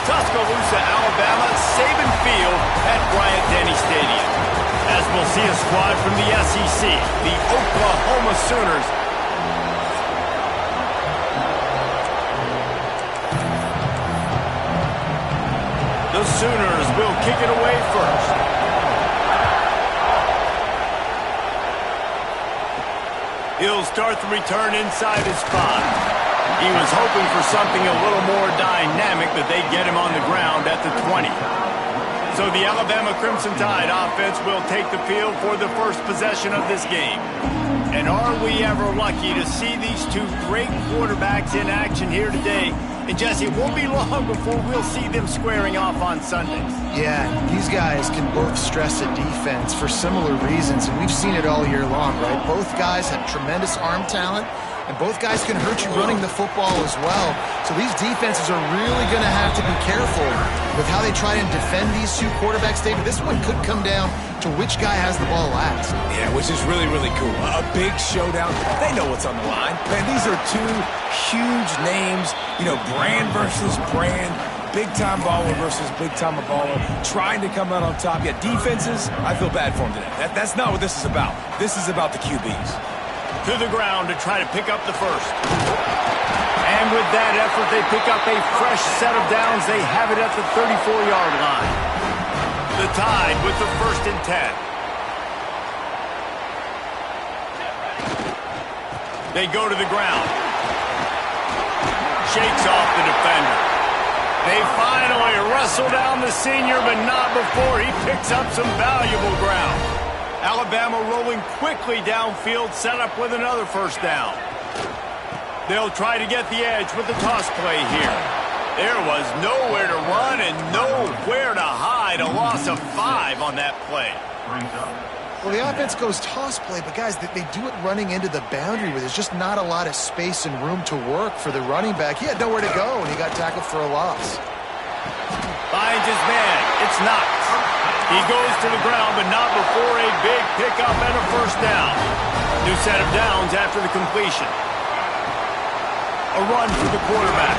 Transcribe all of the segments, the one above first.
Tuscaloosa, Alabama, Saban Field at Bryant-Denny Stadium. As we'll see a squad from the SEC, the Oklahoma Sooners. The Sooners will kick it away first. He'll start the return inside his 5. He was hoping for something a little more dynamic, but they get him on the ground at the 20. So the Alabama Crimson Tide offense will take the field for the first possession of this game. And are we ever lucky to see these two great quarterbacks in action here today? And Jesse, it won't be long before we'll see them squaring off on Sundays. Yeah, these guys can both stress a defense for similar reasons, and we've seen it all year long, right? Both guys have tremendous arm talent, and both guys can hurt you running the football as well. So these defenses are really going to have to be careful with how they try and defend these two quarterbacks, David. This one could come down to which guy has the ball last. Yeah, which is really, really cool. A big showdown. They know what's on the line. Man, these are two huge names, you know, brand versus brand, big-time baller versus big-time baller, trying to come out on top. Yeah, defenses, I feel bad for them today. That's not what this is about. This is about the QBs. To the ground to try to pick up the first. And with that effort, they pick up a fresh set of downs. They have it at the 34-yard line. The Tide with the 1st and 10. They go to the ground. Shakes off the defender. They finally wrestle down the senior, but not before he picks up some valuable ground. Alabama rolling quickly downfield, set up with another 1st down. They'll try to get the edge with the toss play here. There was nowhere to run and nowhere to hide. A loss of 5 on that play. Well, the offense goes toss play, but guys, they do it running into the boundary where there's just not a lot of space and room to work for the running back. He had nowhere to go, and he got tackled for a loss. Finds his man. It's knocked. He goes to the ground, but not before a big pickup and a 1st down. New set of downs after the completion. A run for the quarterback.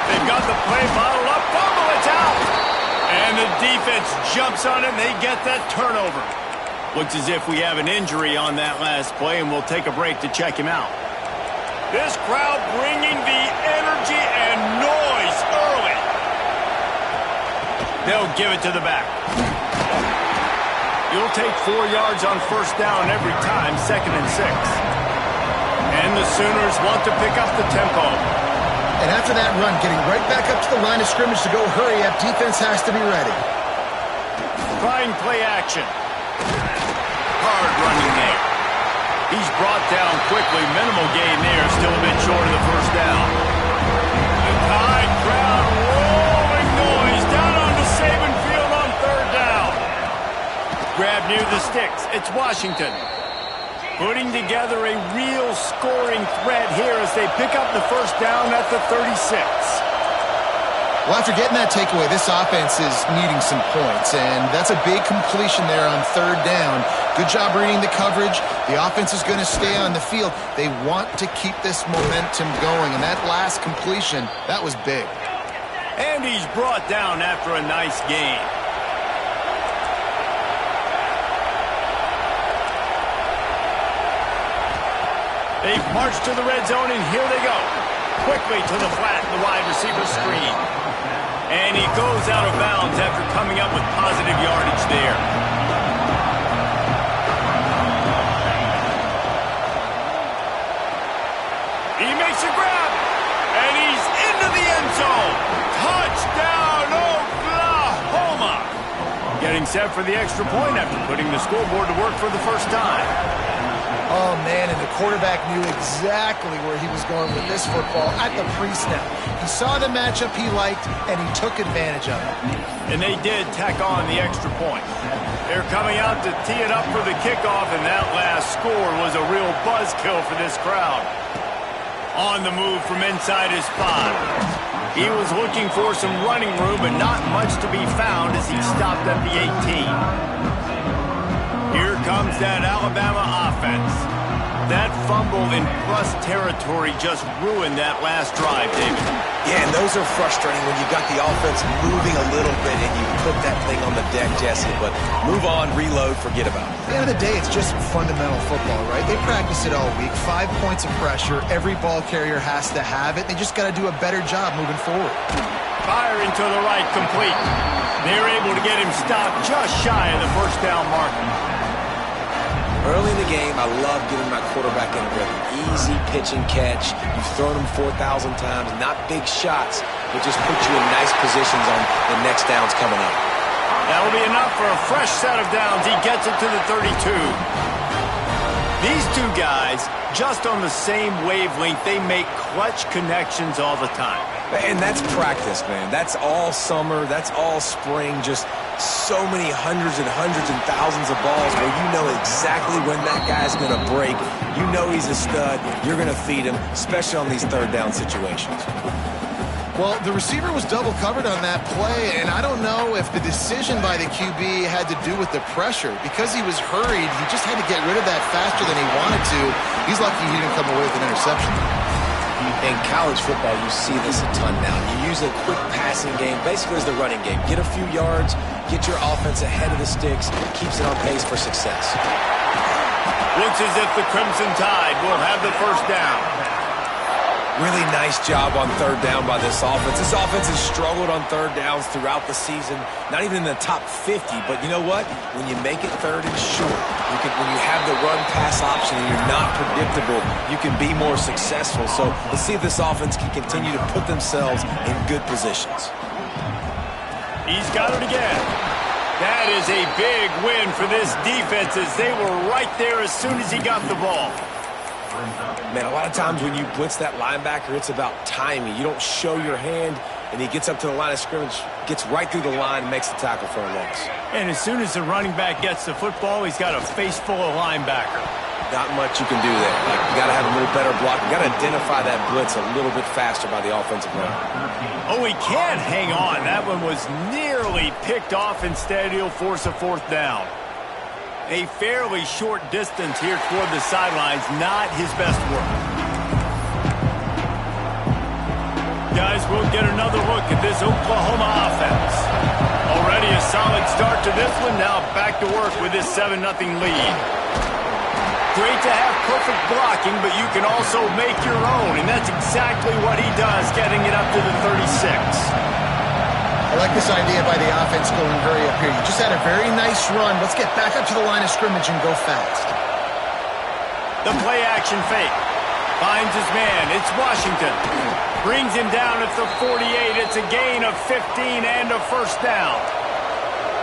They've got the play bottled up. Fumble, it's out. And the defense jumps on it, and they get that turnover. Looks as if we have an injury on that last play, and we'll take a break to check him out. This crowd bringing the energy and noise early. They'll give it to the back. You'll take 4 yards on 1st down every time, 2nd and 6. And the Sooners want to pick up the tempo. And after that run, getting right back up to the line of scrimmage to go hurry up, defense has to be ready. Trying play action. Hard running there. He's brought down quickly. Minimal gain there, still a bit short of the 1st down. The Tide crowd rolling noise down onto Saban Field on 3rd down. Grab near the sticks. It's Washington. Putting together a real scoring threat here as they pick up the 1st down at the 36. Well, after getting that takeaway, this offense is needing some points, and that's a big completion there on 3rd down. Good job reading the coverage. The offense is going to stay on the field. They want to keep this momentum going, and that last completion, that was big. And he's brought down after a nice gain. They've marched to the red zone, and here they go. Quickly to the flat, the wide receiver screen. And he goes out of bounds after coming up with positive yardage there. He makes a grab, and he's into the end zone. Touchdown, Oklahoma! Getting set for the extra point after putting the scoreboard to work for the 1st time. Oh, man, and the quarterback knew exactly where he was going with this football at the pre-snap. He saw the matchup he liked, and he took advantage of it. And they did tack on the extra point. They're coming out to tee it up for the kickoff, and that last score was a real buzzkill for this crowd. On the move from inside his 5. He was looking for some running room, but not much to be found as he stopped at the 18. Here comes that Alabama offense. That fumble in plus territory just ruined that last drive, David. Yeah, and those are frustrating when you got the offense moving a little bit and you put that thing on the deck, Jesse. But move on, reload, forget about it. At the end of the day, it's just fundamental football, right? They practice it all week. 5 points of pressure. Every ball carrier has to have it. They just got to do a better job moving forward. Fire into the right, complete. They're able to get him stopped just shy of the first down marker. Early in the game, I love getting my quarterback in a rhythm. Easy pitch and catch. You've thrown them 4,000 times. Not big shots, but just put you in nice positions on the next downs coming up. That will be enough for a fresh set of downs. He gets it to the 32. These two guys, just on the same wavelength, they make clutch connections all the time. And that's practice, man. That's all summer. That's all spring. Just so many hundreds and thousands of balls where you know exactly when that guy's going to break. You know he's a stud. You're going to feed him, especially on these third down situations. Well, the receiver was double covered on that play, and I don't know if the decision by the QB had to do with the pressure. Because he was hurried, he just had to get rid of that faster than he wanted to. He's lucky he didn't come away with an interception. In college football, you see this a ton now. You use a quick passing game, basically as the running game. Get a few yards, get your offense ahead of the sticks, keeps it on pace for success. Looks as if the Crimson Tide will have the first down. Really nice job on third down by this offense. This offense has struggled on third downs throughout the season. Not even in the top 50, but you know what? When you make it third and short, when you have the run-pass option and you're not predictable, you can be more successful. So let's see if this offense can continue to put themselves in good positions. He's got it again. That is a big win for this defense as they were right there as soon as he got the ball. Man, a lot of times when you blitz that linebacker, it's about timing. You don't show your hand, and he gets up to the line of scrimmage, gets right through the line, and makes the tackle for a loss. And as soon as the running back gets the football, he's got a face full of linebacker. Not much you can do there. You got to have a little better block. You got to identify that blitz a little bit faster by the offensive line. Oh, he can't hang on. That one was nearly picked off. Instead, he'll force a fourth down. A fairly short distance here toward the sidelines, not his best work. Guys, we'll get another look at this Oklahoma offense. Already a solid start to this one, now back to work with this 7-0 lead. Great to have perfect blocking, but you can also make your own, and that's exactly what he does, getting it up to the 36. I like this idea by the offense going hurry up here. You just had a very nice run. Let's get back up to the line of scrimmage and go fast. The play action fake. Finds his man. It's Washington. Brings him down at the 48. It's a gain of 15 and a first down.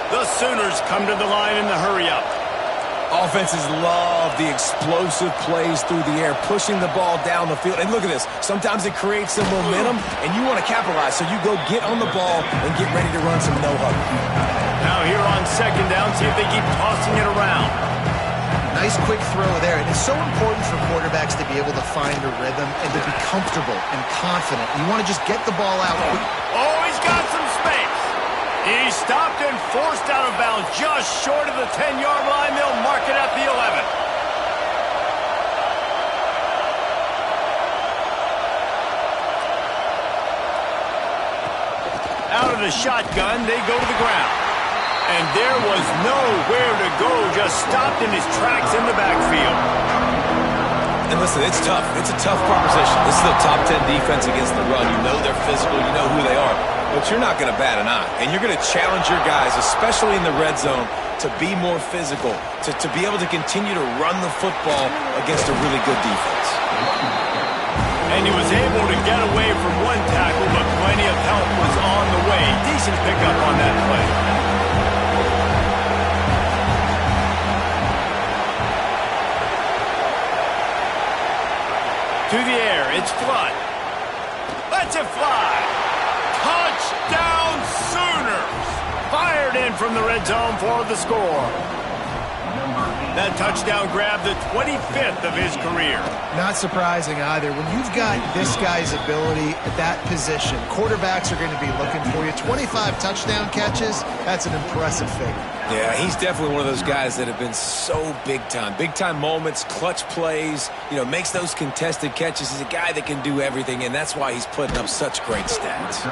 The Sooners come to the line in the hurry-up. Offenses love the explosive plays through the air, pushing the ball down the field. And look at this. Sometimes it creates some momentum, and you want to capitalize. So you go get on the ball and get ready to run some no-huddle. Now here on second down, see if they keep tossing it around. Nice quick throw there. And it's so important for quarterbacks to be able to find a rhythm and to be comfortable and confident. You want to just get the ball out. Oh, he's got some space. He stopped and forced out of bounds just short of the 10-yard line. They'll mark it at the 11. Out of the shotgun, they go to the ground. And there was nowhere to go, just stopped in his tracks in the backfield. And listen, it's tough. It's a tough proposition. This is a top 10 defense against the run. You know they're physical. You know who they are. But you're not going to bat an eye. And you're going to challenge your guys, especially in the red zone, to be more physical, to be able to continue to run the football against a really good defense. And he was able to get away from one tackle, but plenty of help was on the way. Decent pickup on that play. To the air, it's Flood. Lets it fly. Touchdown Sooners! Fired in from the red zone for the score. That touchdown grabbed the 25th of his career. Not surprising either. When you've got this guy's ability at that position, quarterbacks are going to be looking for you. 25 touchdown catches, that's an impressive figure. Yeah, he's definitely one of those guys that have been so big time. Big time moments, clutch plays, makes those contested catches. He's a guy that can do everything, and that's why he's putting up such great stats.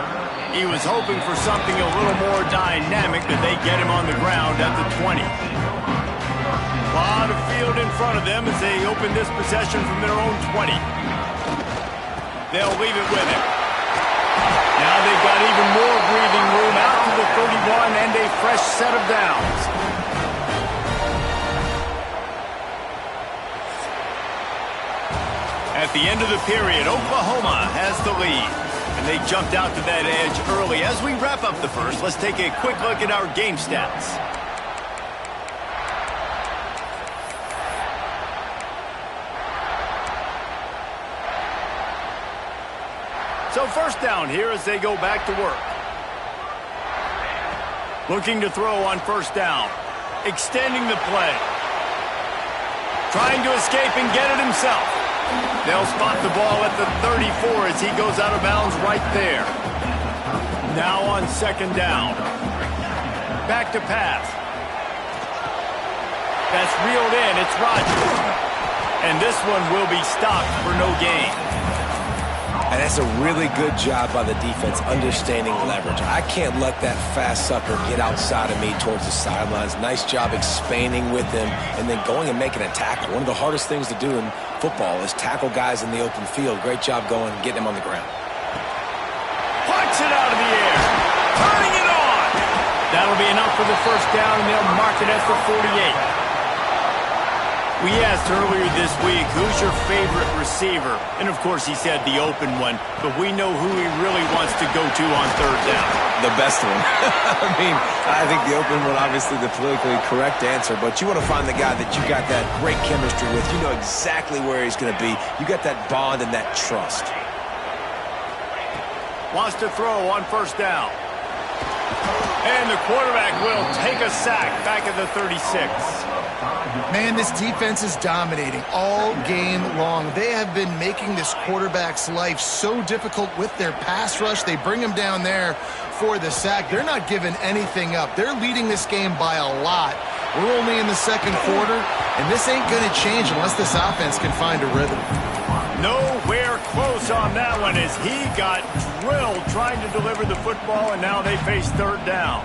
He was hoping for something a little more dynamic, but they get him on the ground at the 20. A lot of field in front of them as they open this possession from their own 20. They'll leave it with him. Now they've got even more breathing room out to the 31 and a fresh set of downs. At the end of the period, Oklahoma has the lead. And they jumped out to that edge early. As we wrap up the first, let's take a quick look at our game stats. So first down here as they go back to work. Looking to throw on first down. Extending the play. Trying to escape and get it himself. They'll spot the ball at the 34 as he goes out of bounds right there. Now on second down. Back to pass. That's reeled in. It's Rodgers. And this one will be stopped for no gain. And that's a really good job by the defense understanding leverage. I can't let that fast sucker get outside of me towards the sidelines. Nice job expanding with him and then going and making a tackle. One of the hardest things to do in football is tackle guys in the open field. Great job going and getting him on the ground. Plucks it out of the air. Turning it on. That'll be enough for the first down, and they'll mark it at the 48. We asked earlier this week, who's your favorite receiver? And, of course, he said the open one, but we know who he really wants to go to on third down. The best one. I think the open one, obviously the politically correct answer, but you want to find the guy that you got that great chemistry with. You know exactly where he's going to be. You got that bond and that trust. Wants to throw on first down. And the quarterback will take a sack back at the 36. Man, this defense is dominating all game long. They have been making this quarterback's life so difficult with their pass rush. They bring him down there for the sack. They're not giving anything up. They're leading this game by a lot. We're only in the second quarter, and this ain't going to change unless this offense can find a rhythm. Nowhere close on that one as he got drilled trying to deliver the football, and now they face third down.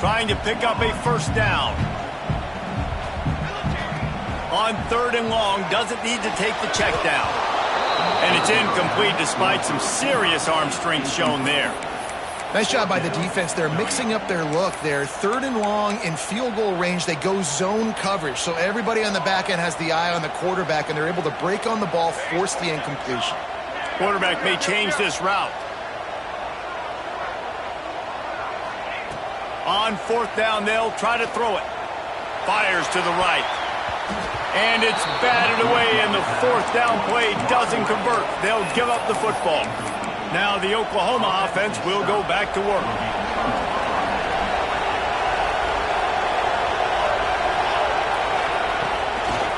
Trying to pick up a first down. On third and long, doesn't need to take the check down. And it's incomplete despite some serious arm strength shown there. Nice job by the defense. They're mixing up their look there. Third and long in field goal range, they go zone coverage. So everybody on the back end has the eye on the quarterback, and they're able to break on the ball, force the incompletion. Quarterback may change this route. On fourth down, they'll try to throw it. Fires to the right. And it's batted away, and the fourth down play doesn't convert. They'll give up the football. Now the Oklahoma offense will go back to work.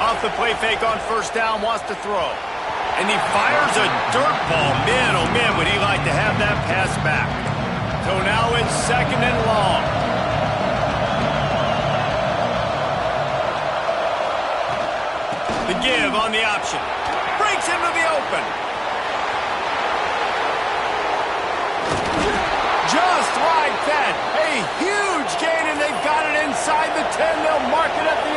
Off the play fake on first down, wants to throw. And he fires a dirt ball. Man, oh man, would he like to have that pass back. So now it's second and long. The give on the option. Breaks into the open. Just like that. A huge gain, and they've got it inside the 10. They'll mark it at the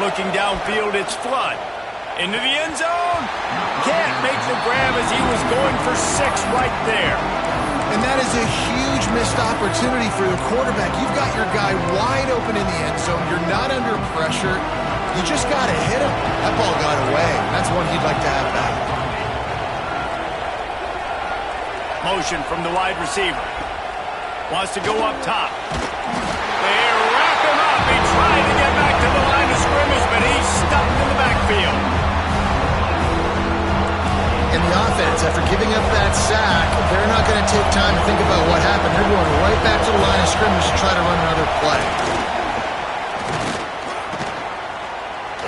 8. Looking downfield, it's Flood. Into the end zone. Can't make the grab as he was going for 6 right there. And that is a huge missed opportunity for the quarterback. You've got your guy wide open in the end zone. You're not under pressure. You just got to hit him. That ball got away. That's one he'd like to have back. Motion from the wide receiver. Wants to go up top. They wrap him up. He tried to get back to the line of scrimmage, but he's stuck in the backfield. And the offense, after giving up that sack, time to think about what happened. They're going right back to the line of scrimmage to try to run another play.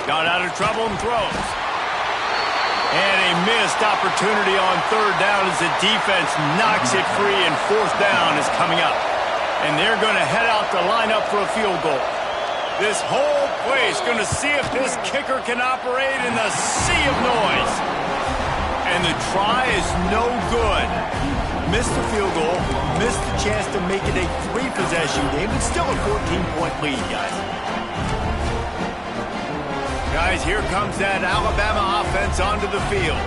Got out of trouble and throws. And a missed opportunity on third down as the defense knocks it free, and fourth down is coming up. And they're going to head out to line up for a field goal. This whole place going to see if this kicker can operate in the sea of noise. And the try is no good. Missed the field goal, missed the chance to make it a 3-possession game, but still a 14-point lead, guys. Guys, here comes that Alabama offense onto the field.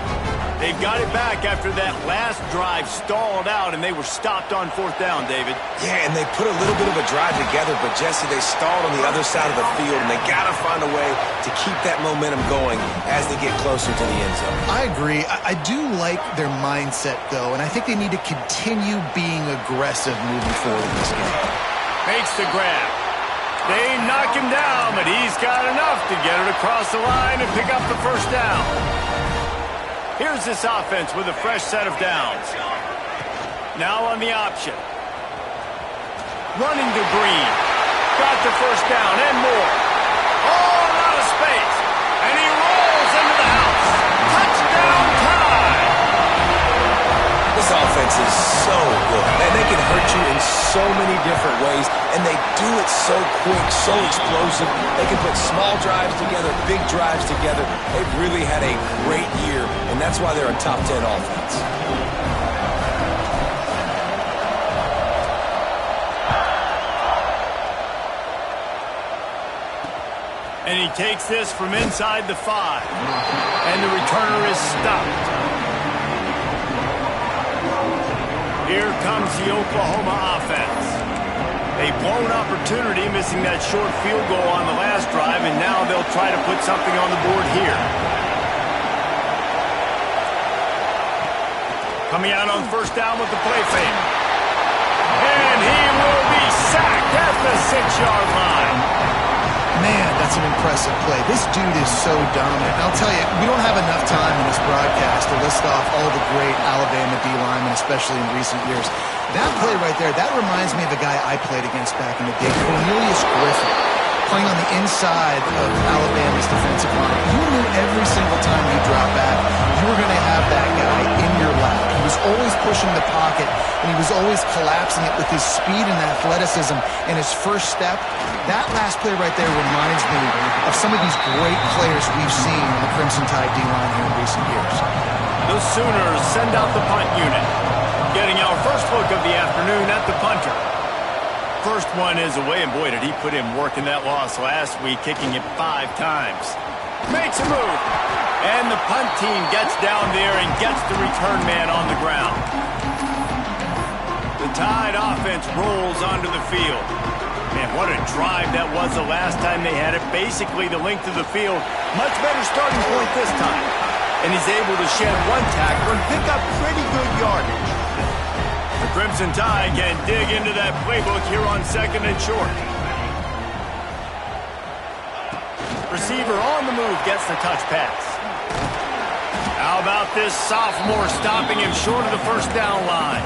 They've got it back after that last drive stalled out, and they were stopped on fourth down, David. Yeah, and they put a little bit of a drive together, but, Jesse, they stalled on the other side of the field, and they got to find a way to keep that momentum going as they get closer to the end zone. I agree. I do like their mindset, though, and I think they need to continue being aggressive moving forward in this game. Makes the grab. They knock him down, but he's got enough to get it across the line and pick up the first down. Here's this offense with a fresh set of downs. Now on the option. Running to Green. Got the first down and more. All out of space. And he rolls into the house. Touchdown tie. This offense is so good. And they can hurt you in so many different ways, and they do it so quick, so explosive. They can put small drives together, big drives together. They've really had a great year, and that's why they're a top 10 offense. And he takes this from inside the 5. And the returner is stopped. Here comes the Oklahoma offense. A blown opportunity, missing that short field goal on the last drive, and now they'll try to put something on the board here. Coming out on first down with the play fake. And he will be sacked at the 6-yard line. Man, that's an impressive play. This dude is so dominant. I'll tell you, we don't have enough time in this broadcast to list off all the great Alabama D-linemen, especially in recent years. That play right there, that reminds me of a guy I played against back in the day, Cornelius Griffin, playing on the inside of Alabama's defensive line. You knew every single time he dropped back, you were going to have that guy in your lap. He was always pushing the pocket, and he was always collapsing it with his speed and athleticism and his first step. That last play right there reminds me of some of these great players we've seen in the Crimson Tide D-line here in recent years. The Sooners send out the punt unit. Getting our first look of the afternoon at the punter. First one is away, and boy, did he put in work in that loss last week, kicking it 5 times. Makes a move. And the punt team gets down there and gets the return man on the ground. The Tide offense rolls onto the field. Man, what a drive that was the last time they had it. Basically the length of the field. Much better starting point this time. And he's able to shed one tackle and pick up pretty good yardage. The Crimson Tide can dig into that playbook here on second and short. Receiver on the move gets the touch pass. How about this sophomore stopping him short of the first down line?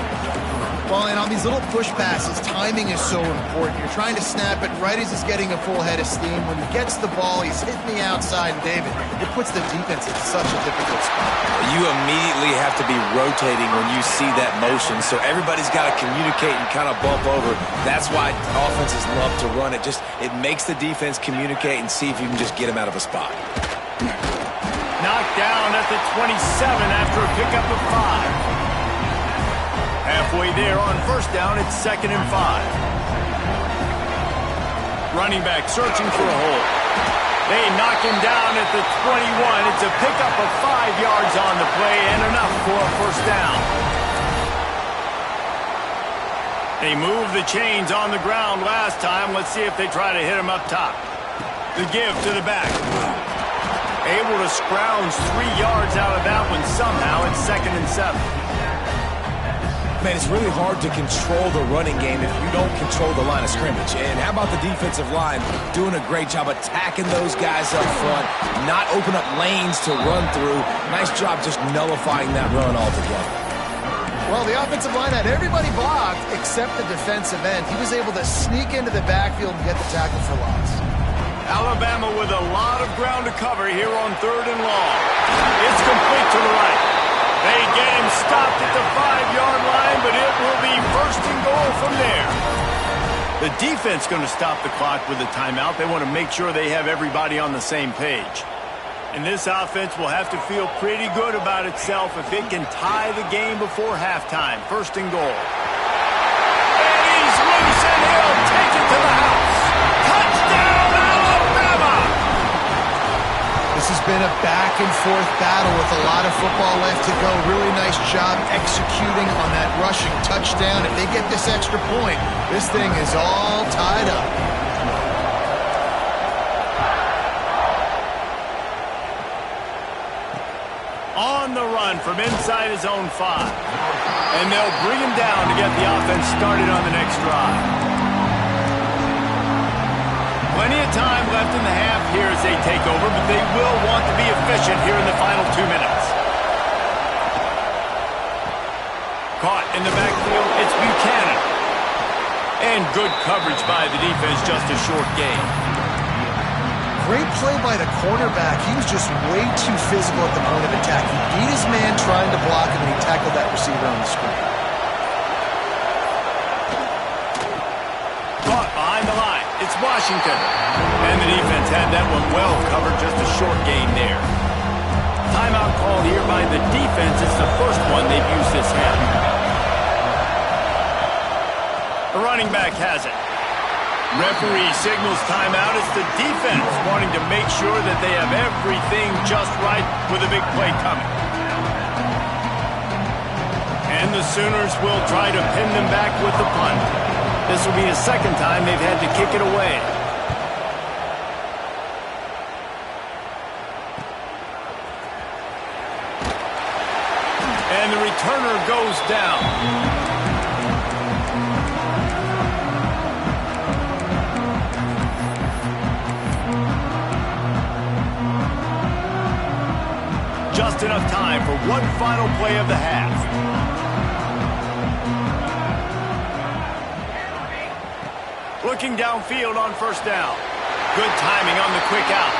Well, and on these little push passes, timing is so important. You're trying to snap it right as he's getting a full head of steam. When he gets the ball, he's hitting the outside. And David, it puts the defense in such a difficult spot. You immediately have to be rotating when you see that motion, so everybody's got to communicate and kind of bump over. That's why offenses love to run it. It makes the defense communicate and see if you can just get him out of a spot. Knocked down at the 27 after a pickup of 5. Halfway there on first down, it's 2nd and 5. Running back searching for a hole. They knock him down at the 21. It's a pickup of 5 yards on the play and enough for a first down. They moved the chains on the ground last time. Let's see if they try to hit him up top. The give to the back. Able to scrounge 3 yards out of that one somehow. It's 2nd and 7. Man, it's really hard to control the running game if you don't control the line of scrimmage. And how about the defensive line doing a great job attacking those guys up front, not open up lanes to run through. Nice job just nullifying that run altogether. Well, the offensive line had everybody blocked except the defensive end. He was able to sneak into the backfield and get the tackle for loss. Alabama with a lot of ground to cover here on 3rd and long. It's complete to the right. They get him stopped at the 5-yard line, but it will be 1st and goal from there. The defense going to stop the clock with a timeout. They want to make sure they have everybody on the same page. And this offense will have to feel pretty good about itself if it can tie the game before halftime. 1st and goal. And he's loose, and he'll take it to the house. Touchdown, Alabama! This has been a back-and-forth battle with a lot of football left to go. Really nice job executing on that rushing touchdown. If they get this extra point, this thing is all tied up. On the run from inside his own 5. And they'll bring him down to get the offense started on the next drive. Plenty of time left in the half here as they take over, but they will want to be efficient here in the final 2 minutes. Caught in the backfield, it's Buchanan. And good coverage by the defense, just a short gain. Great play by the cornerback. He was just way too physical at the point of attack. He beat his man trying to block him, and he tackled that receiver on the screen. Caught behind the line. It's Washington. And the defense had that one well covered, just a short gain there. Timeout called here by the defense. It's the first one they've used this half. The running back has it. Referee signals timeout. It's the defense wanting to make sure that they have everything just right with a big play coming. And the Sooners will try to pin them back with the punt. This will be the 2nd time they've had to kick it away. And the returner goes down. Just enough time for one final play of the half. Looking downfield on 1st down. Good timing on the quick out.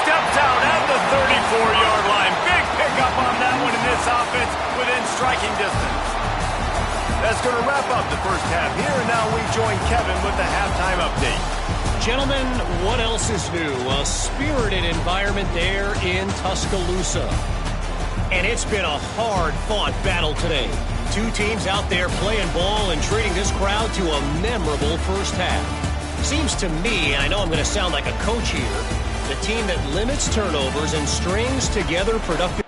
Steps out at the 34-yard line. Big pickup on that one in this offense within striking distance. That's going to wrap up the first half here, and now we join Kevin with the halftime update. Gentlemen, what else is new? A spirited environment there in Tuscaloosa. And it's been a hard-fought battle today. 2 teams out there playing ball and treating this crowd to a memorable first half. Seems to me, and I know I'm going to sound like a coach here, the team that limits turnovers and strings together productive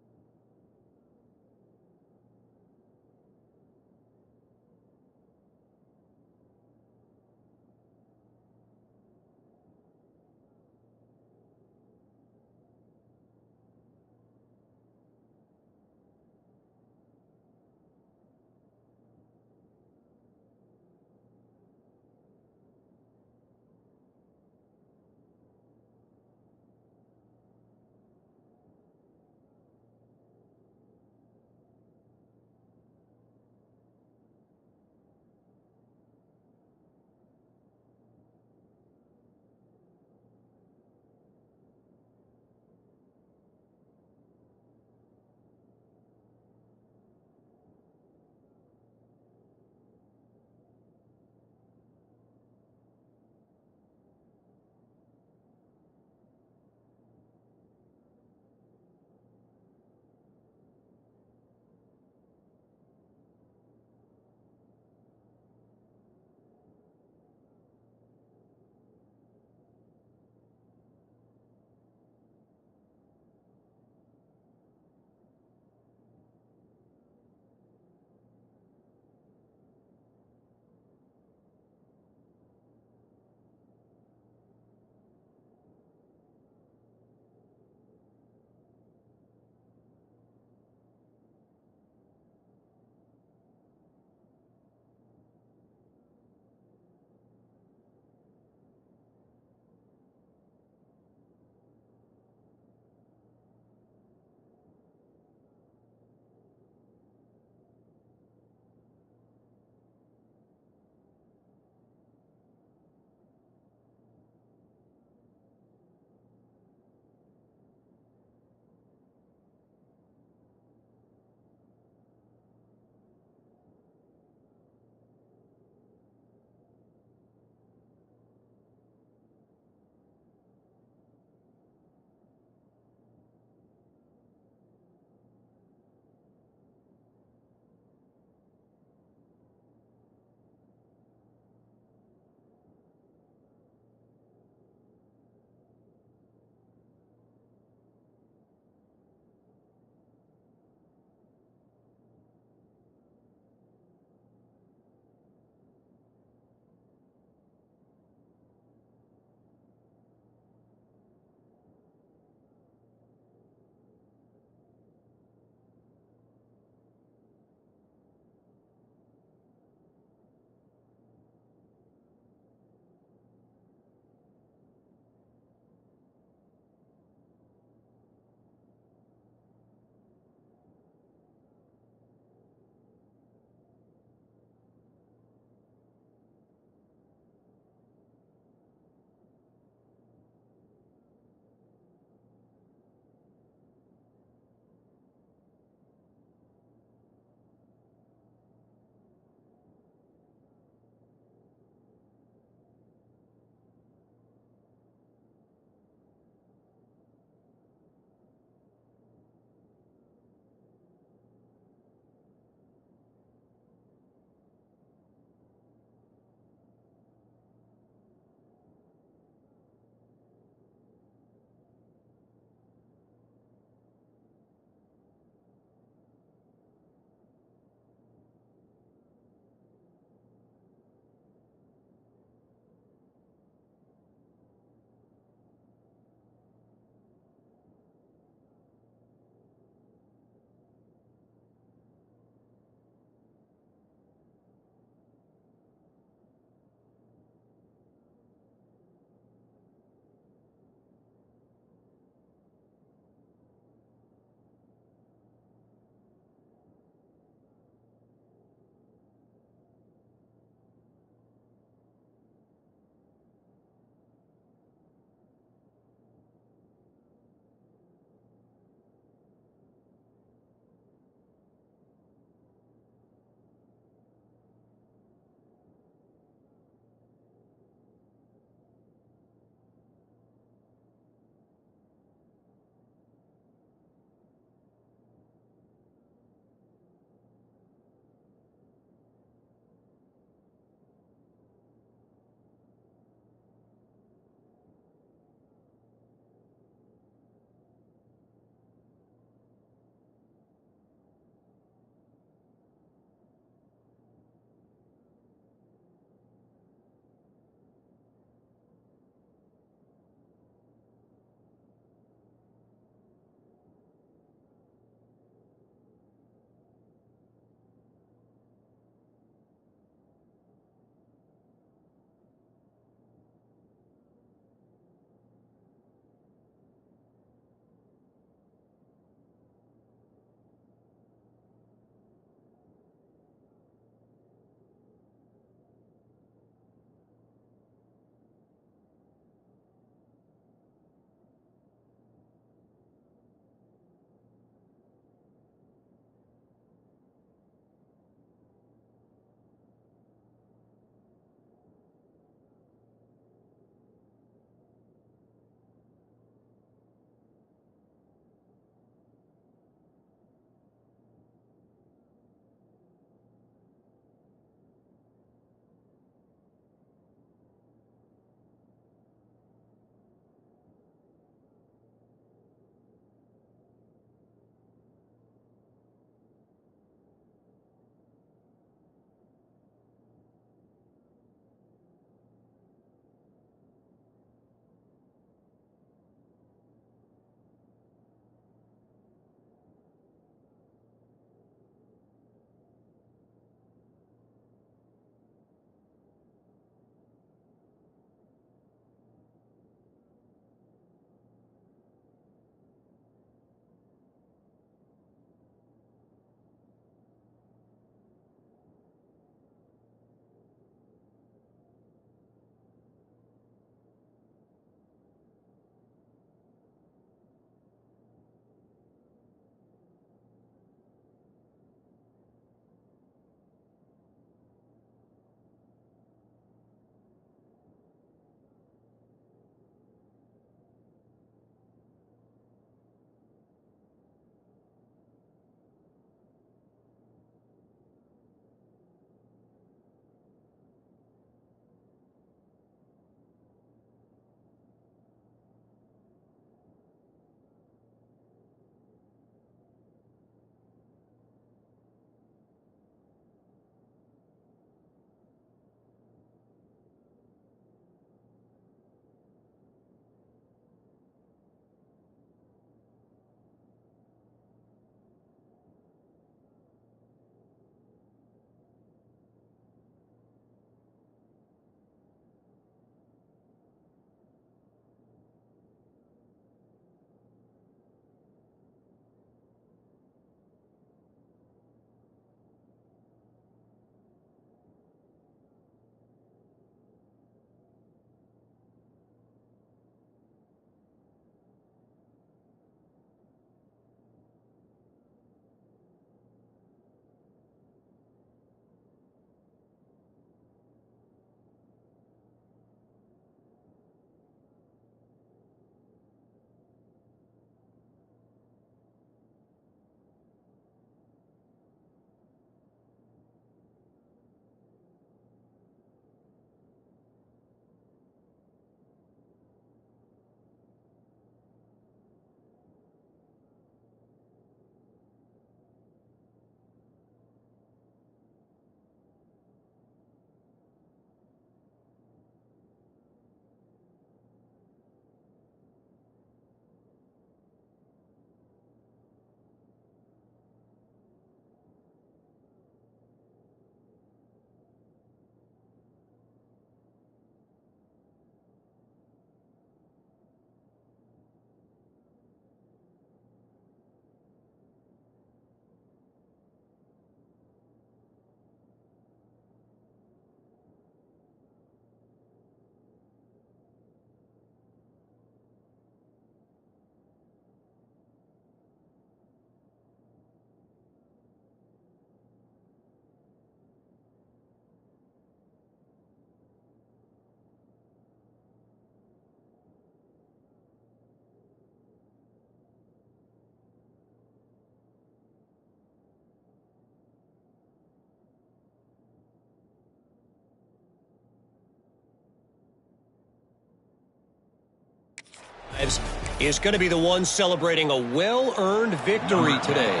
is going to be the one celebrating a well-earned victory today.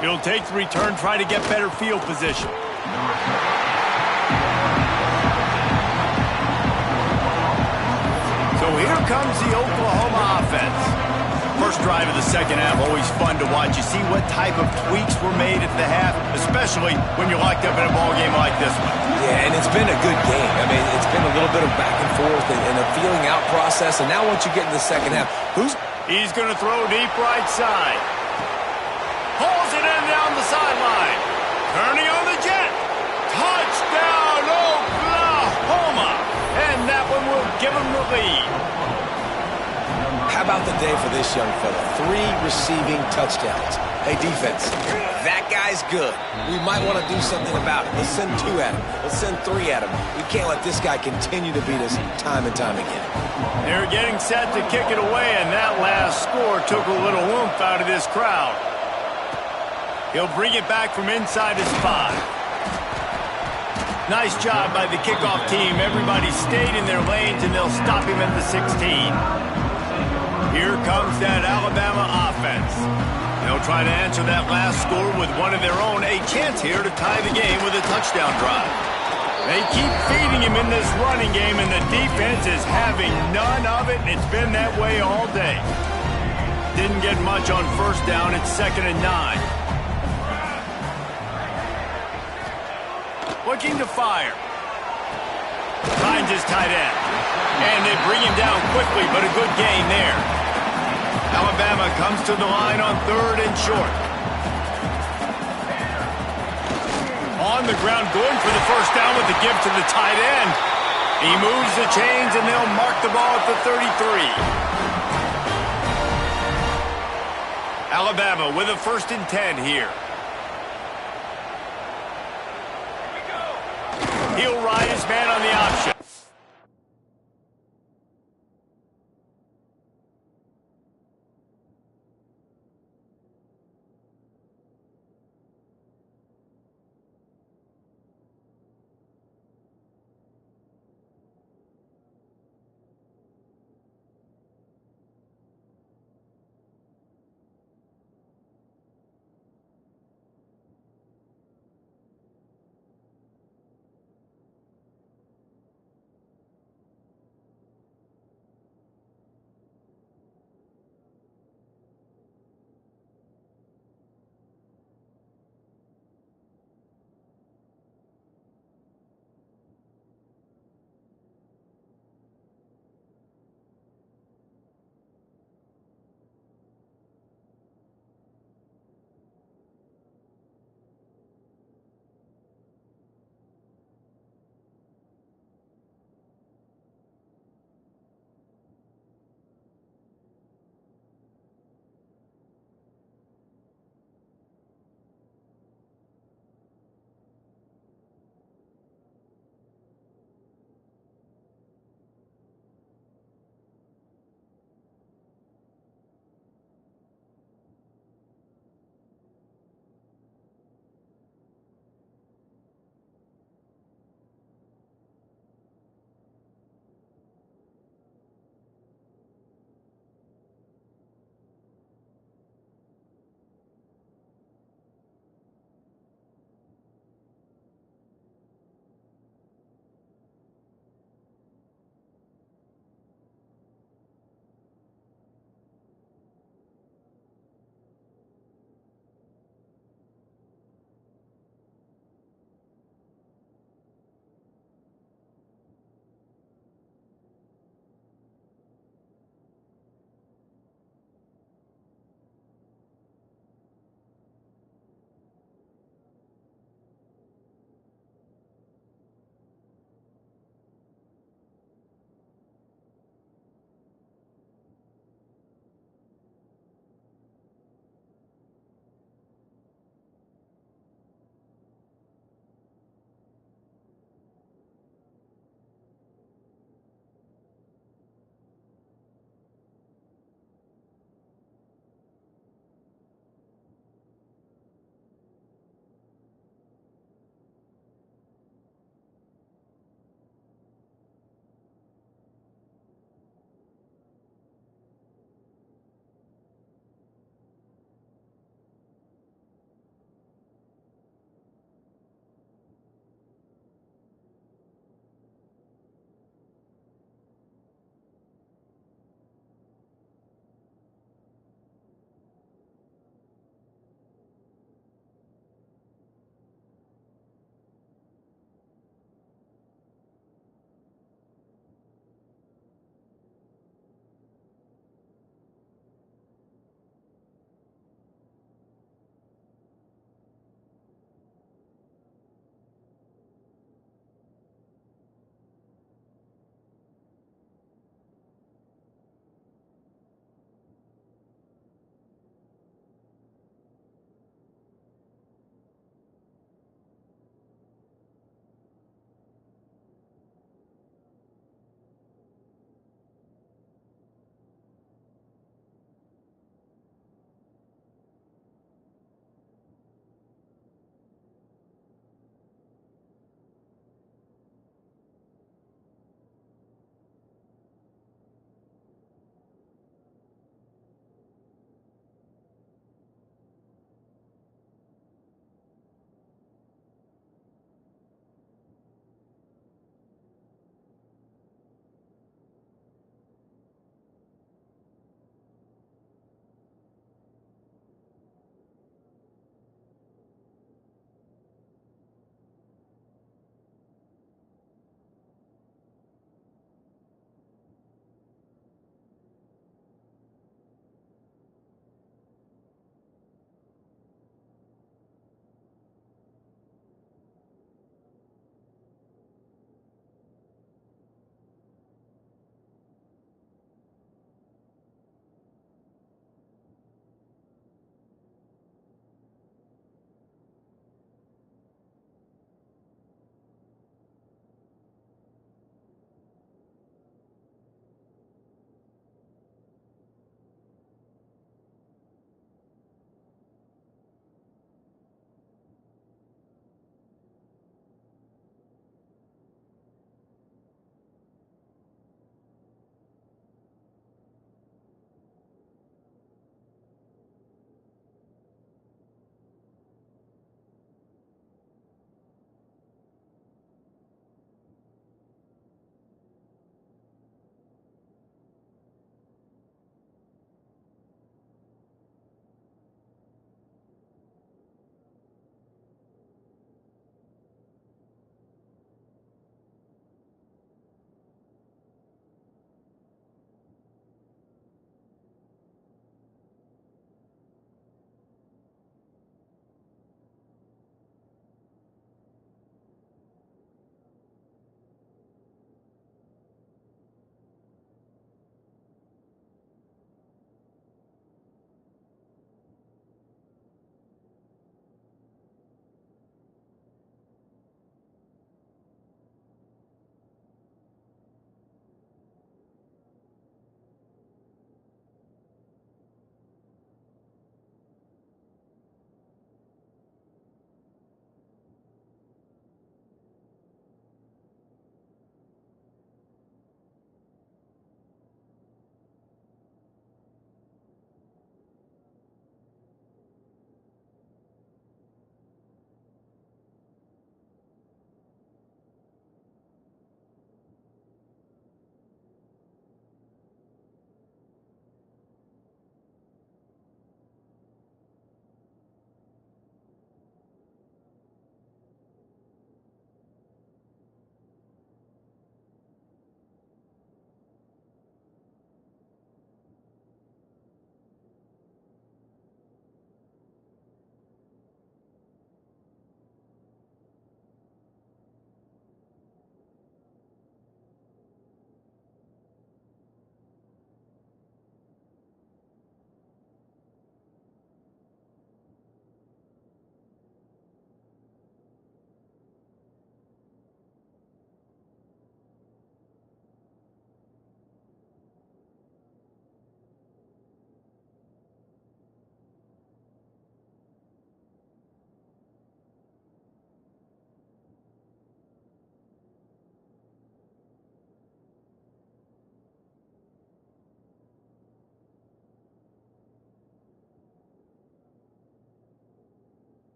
He'll take the return, try to get better field position. So here comes the Oklahoma offense. First drive of the second half, always fun to watch. You see what type of tweaks were made at the half, especially when you're locked up in a ball game like this one. Yeah, and it's been a good game. I mean, it's been a little bit of back and forth and a feeling out process. And now once you get in the second half, He's going to throw deep right side. Pulls it in down the sideline. Turning on the jet. Touchdown, Oklahoma. And that one will give him the lead. How about the day for this young fella? 3 receiving touchdowns. Hey, defense, that guy's good. We might want to do something about it. Let's send 2 at him. Let's send 3 at him. We can't let this guy continue to beat us time and time again. They're getting set to kick it away, and that last score took a little oomph out of this crowd. He'll bring it back from inside his 5. Nice job by the kickoff team. Everybody stayed in their lanes, and they'll stop him at the 16. Here comes that Alabama offense. They'll try to answer that last score with one of their own. A chance here to tie the game with a touchdown drive. They keep feeding him in this running game, and the defense is having none of it, and it's been that way all day. Didn't get much on first down. It's 2nd and 9. Looking to fire. Finds his tight end. And they bring him down quickly, but a good gain there. Alabama comes to the line on 3rd and short. On the ground, going for the first down with the give to the tight end. He moves the chains, and they'll mark the ball at the 33. Alabama with a 1st and 10 here. He'll ride his man on the option.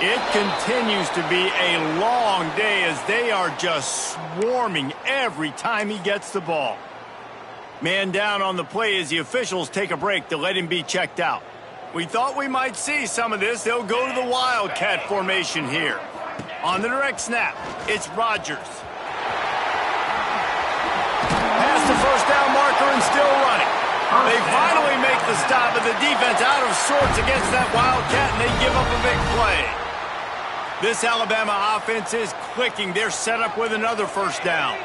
It continues to be a long day as they are just swarming every time he gets the ball. Man down on the play as the officials take a break to let him be checked out. We thought we might see some of this. They'll go to the Wildcat formation here. On the direct snap, it's Rodgers. Past the first down marker and still running. They finally make the stop, but the defense out of sorts against that Wildcat, and they give up a big play. This Alabama offense is clicking. They're set up with another first down.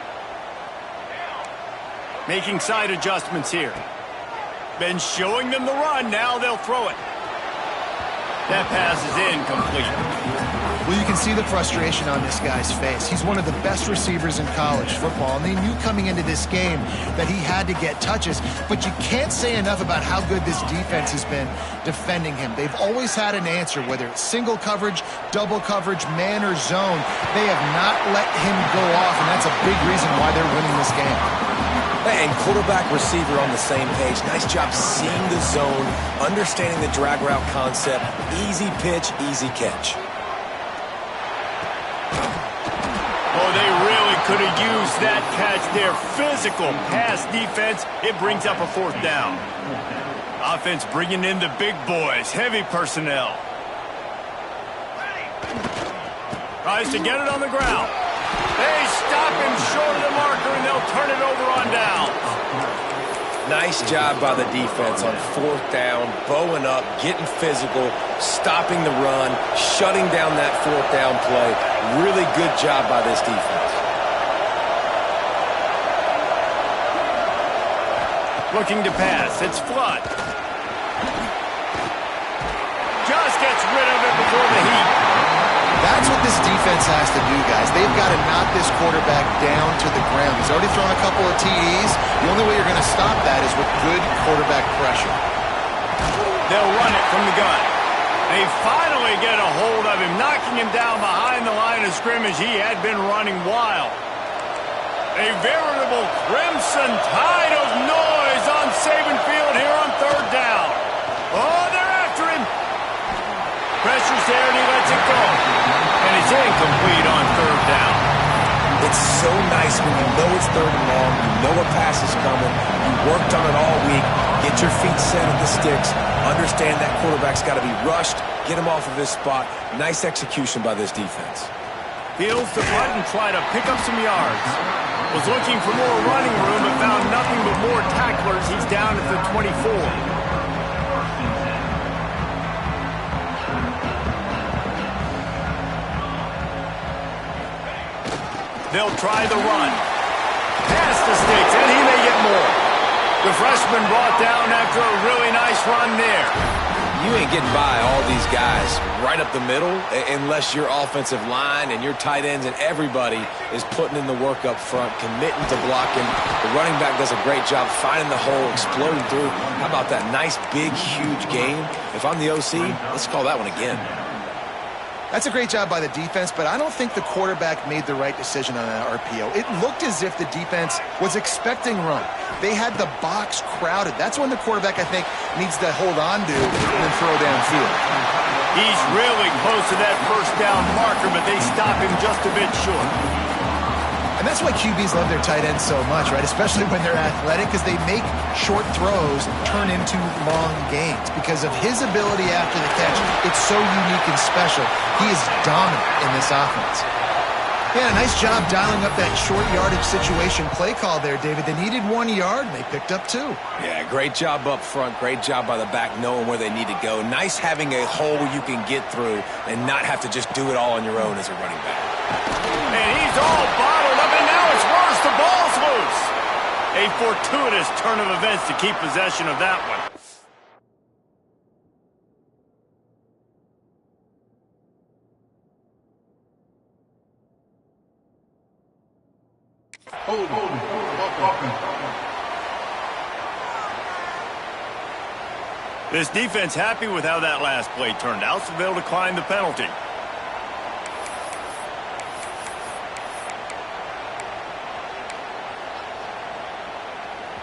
Making side adjustments here. Been showing them the run. Now they'll throw it. That pass is incomplete. Well, you can see the frustration on this guy's face. He's one of the best receivers in college football, and they knew coming into this game that he had to get touches, but you can't say enough about how good this defense has been defending him. They've always had an answer, whether it's single coverage, double coverage, man or zone. They have not let him go off, and that's a big reason why they're winning this game. And quarterback, receiver on the same page. Nice job seeing the zone, understanding the drag route concept. Easy pitch, easy catch. Oh, they really could have used that catch there. Physical pass defense. It brings up a fourth down. Offense bringing in the big boys. Heavy personnel. Tries to get it on the ground. They stop him short of the marker, and they'll turn it over on down. Nice job by the defense on fourth down, bowing up, getting physical, stopping the run, shutting down that fourth down play. Really good job by this defense. Looking to pass. It's Flood. Just gets rid of it before the heat. That's what this defense has to do, guys. They've got to knock this quarterback down to the ground. He's already thrown a couple of TDs. The only way you're going to stop that is with good quarterback pressure. They'll run it from the gun. They finally get a hold of him, knocking him down behind the line of scrimmage. He had been running wild. A veritable crimson tide of noise on Saban Field here on third down. Oh, they're after him. Pressure's there, and he lets it go. And it's incomplete on third down. It's so nice when you know it's third and long, you know a pass is coming, you worked on it all week, get your feet set at the sticks, understand that quarterback's got to be rushed, get him off of his spot. Nice execution by this defense. Fields to punt and try to pick up some yards. Was looking for more running room, but found nothing but more tacklers. He's down at the 24. They'll try the run. Past the sticks, and he may get more. The freshman brought down after a really nice run there. You ain't getting by all these guys right up the middle unless your offensive line and your tight ends and everybody is putting in the work up front, committing to blocking. The running back does a great job finding the hole, exploding through. How about that nice, big, huge game? If I'm the OC, let's call that one again. That's a great job by the defense, but I don't think the quarterback made the right decision on that RPO. It looked as if the defense was expecting run. They had the box crowded. That's when the quarterback, I think, needs to hold on to and then throw downfield. He's really close to that first down marker, but they stop him just a bit short. And that's why QBs love their tight ends so much, right? Especially when they're athletic, because they make short throws turn into long gains. Because of his ability after the catch, it's so unique and special. He is dominant in this offense. Yeah, nice job dialing up that short yardage situation play call there, David. They needed 1 yard, and they picked up 2. Yeah, great job up front. Great job by the back knowing where they need to go. Nice having a hole where you can get through and not have to just do it all on your own as a running back. And he's all bottled up, and now it's worse. The ball's loose. A fortuitous turn of events to keep possession of that one. This defense happy with how that last play turned out, so they'll decline the penalty.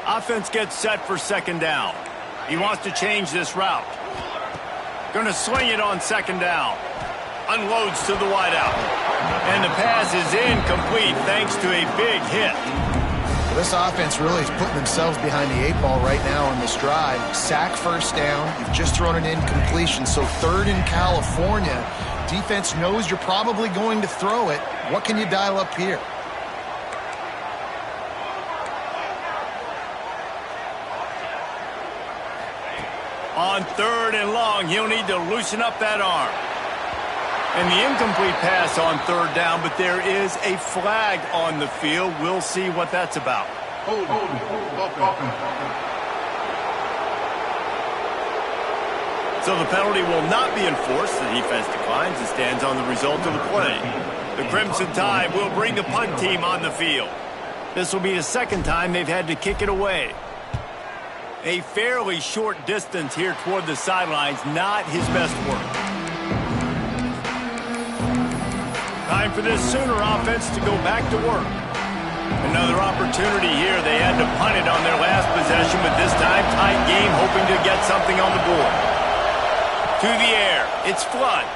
Offense gets set for second down. He wants to change this route. Going to swing it on second down. Unloads to the wideout. And the pass is incomplete thanks to a big hit. This offense really is putting themselves behind the 8 ball right now on this drive. Sack first down. You've just thrown an incompletion, so 3rd in California. Defense knows you're probably going to throw it. What can you dial up here? On 3rd and long, he'll need to loosen up that arm. And the incomplete pass on 3rd down, but there is a flag on the field. We'll see what that's about. So the penalty will not be enforced. The defense declines and stands on the result of the play. The Crimson Tide will bring the punt team on the field. This will be the 2nd time they've had to kick it away. A fairly short distance here toward the sidelines, not his best work. Time for this Sooner offense to go back to work. Another opportunity here. They had to punt it on their last possession, but this time tight game, hoping to get something on the board. To the air. It's Flood.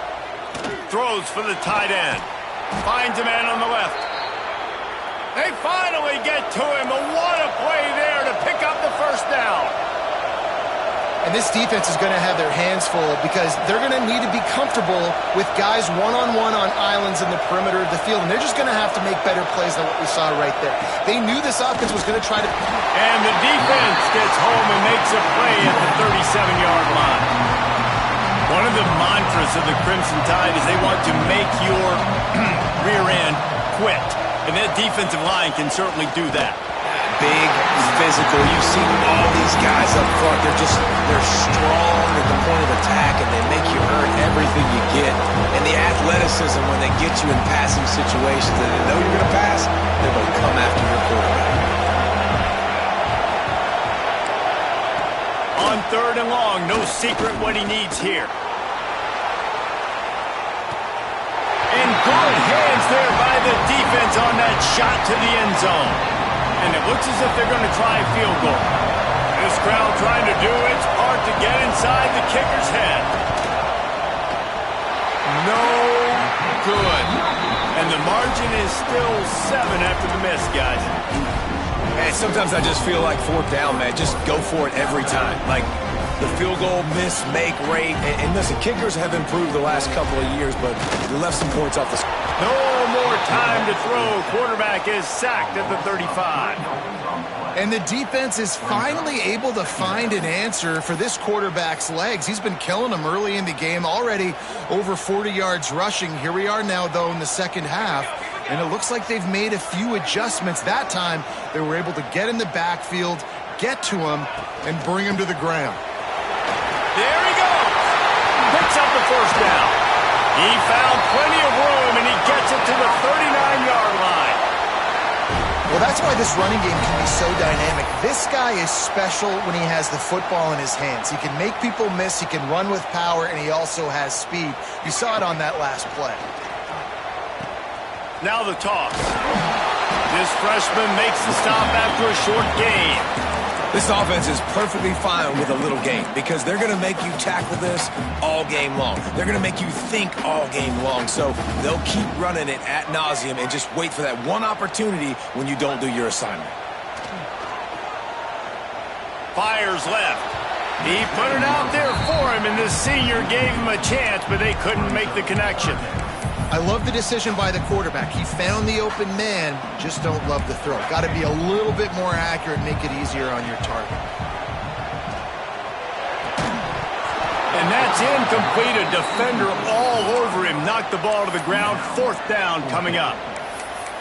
Throws for the tight end. Finds a man on the left. They finally get to him, but what a play there to pick up the 1st down. And this defense is going to have their hands full because they're going to need to be comfortable with guys one-on-one on islands in the perimeter of the field, and they're just going to have to make better plays than what we saw right there. They knew this offense was going to try to... And the defense gets home and makes a play at the 37-yard line. One of the mantras of the Crimson Tide is they want to make your rear end quit. And that defensive line can certainly do that. Big, physical. You've seen all these guys up front. They're strong at the point of attack, and they make you earn everything you get. And the athleticism, when they get you in passing situations and they know you're going to pass, they're going to come after your quarterback. On 3rd and long, no secret what he needs here. And good hands there by the defense on that shot to the end zone. And it looks as if they're going to try a field goal. This crowd trying to do its part to get inside the kicker's head. No good. And the margin is still 7 after the miss, guys. Man, sometimes I just feel like 4th down, man. Just go for it every time. Like the field goal miss, make rate. And listen, kickers have improved the last couple of years, but they left some points off the... No more time to throw. Quarterback is sacked at the 35. And the defense is finally able to find an answer for this quarterback's legs. He's been killing them early in the game, already over 40 yards rushing. Here we are now, though, in the 2nd half. And it looks like they've made a few adjustments. That time, they were able to get in the backfield, get to him, and bring him to the ground. There he goes. Picks up the 1st down. He found plenty of room, and he gets it to the 39-yard line. Well, that's why this running game can be so dynamic. This guy is special when he has the football in his hands. He can make people miss, he can run with power, and he also has speed. You saw it on that last play. Now the toss. This freshman makes the stop after a short gain. This offense is perfectly fine with a little game because they're going to make you tackle this all game long. They're going to make you think all game long. So they'll keep running it ad nauseum and just wait for that one opportunity when you don't do your assignment. Fires left. He put it out there for him, and this senior gave him a chance, but they couldn't make the connection. I love the decision by the quarterback. He found the open man, just don't love the throw. Got to be a little bit more accurate, make it easier on your target. And that's incomplete. A defender all over him. Knocked the ball to the ground. 4th down coming up.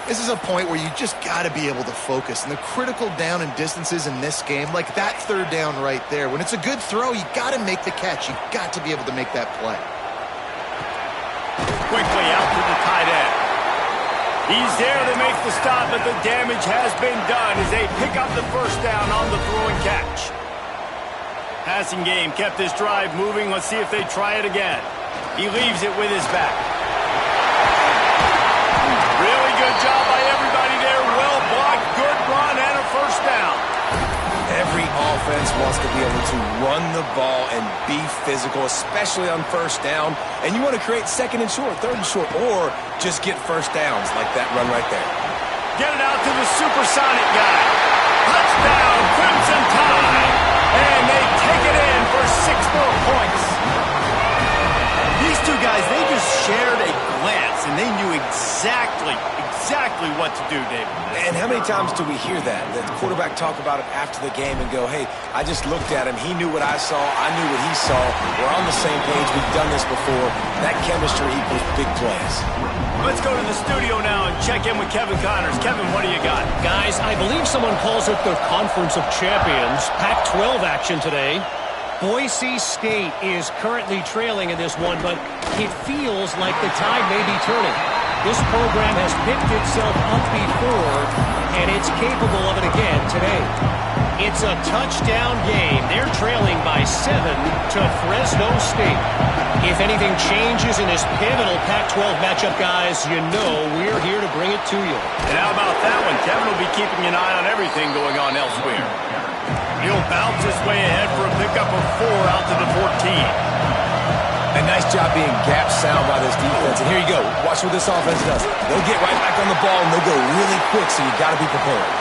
This is a point where you just got to be able to focus. And the critical down and distances in this game, like that 3rd down right there, when it's a good throw, you got to make the catch. You got to be able to make that play. Quickly out to the tight end. He's there to make the stop, but the damage has been done as they pick up the 1st down on the throw and catch. Passing game kept this drive moving. Let's see if they try it again. He leaves it with his back. Really good job by everybody there. Well blocked, good run, and a 1st down. Every offense wants to be able to run the ball and be physical, especially on first down. And you want to create second and short, third and short, or just get first downs like that run right there. Get it out to the supersonic guy. Touchdown, Crimson Tide. And they take it in for 6 more points. These two guys, they just shared a glance, and they knew exactly what to do, David. And how many times do we hear that? The quarterback talk about it after the game and go, hey, I just looked at him. He knew what I saw. I knew what he saw. We're on the same page. We've done this before. That chemistry equals big plays. Let's go to the studio now and check in with Kevin Connors. Kevin, what do you got? Guys, I believe someone calls it the Conference of Champions. Pac-12 action today. Boise State is currently trailing in this one, but it feels like the tide may be turning. This program has picked itself up before, and it's capable of it again today. It's a touchdown game. They're trailing by 7 to Fresno State. If anything changes in this pivotal Pac-12 matchup, guys, you know we're here to bring it to you. And how about that one? Kevin will be keeping an eye on everything going on elsewhere. He'll bounce his way ahead for a pickup of 4 out to the 14. A nice job being gap sound by this defense. And here you go. Watch what this offense does. They'll get right back on the ball, and they'll go really quick, so you got to be prepared.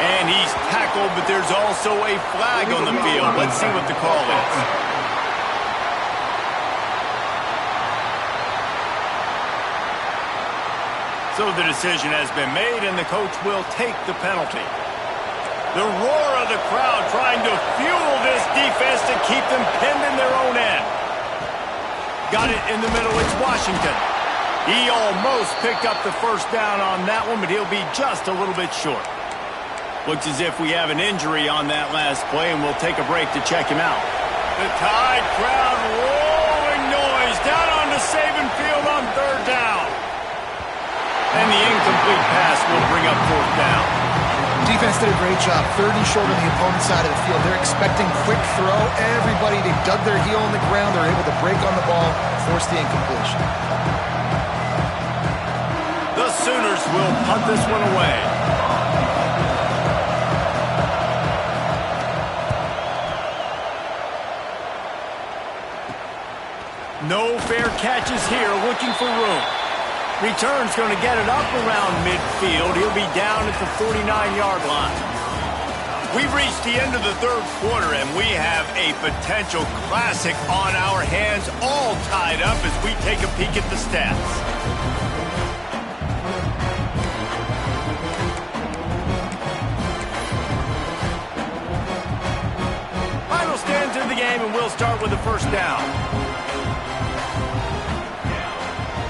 And he's tackled, but there's also a flag on the field. Let's see what the call is. So the decision has been made, and the coach will take the penalty. The roar of the crowd trying to fuel this defense to keep them pinned in their own end. Got it in the middle. It's Washington. He almost picked up the first down on that one, but he'll be just a little bit short. Looks as if we have an injury on that last play, and we'll take a break to check him out. The Tide crowd rolling noise down on the Saban field on 3rd down. And the incomplete pass will bring up 4th down. Defense did a great job. 30 short on the opponent's side of the field. They're expecting quick throw. Everybody, they dug their heel on the ground. They're able to break on the ball, force the incompletion. The Sooners will punt this one away. No fair catches here, looking for room. Return's going to get it up around midfield. He'll be down at the 49-yard line. We've reached the end of the 3rd quarter, and we have a potential classic on our hands, all tied up as we take a peek at the stats. Final stands in the game, and we'll start with the first down.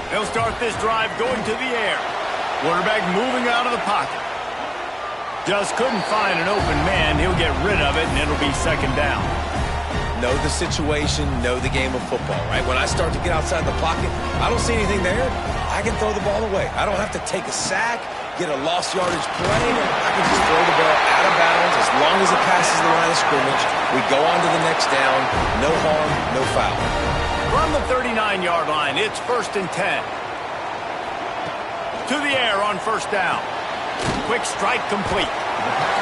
They'll start this drive going to the air. Quarterback moving out of the pocket. Just couldn't find an open man. He'll get rid of it, and it'll be 2nd down. Know the situation, know the game of football, right? When I start to get outside the pocket, I don't see anything there. I can throw the ball away. I don't have to take a sack, get a lost yardage play. I can just throw the ball out of bounds. As long as it passes the line of scrimmage, we go on to the next down. No harm, no foul. From the 39-yard line, it's 1st and 10. To the air on 1st down. Quick strike complete.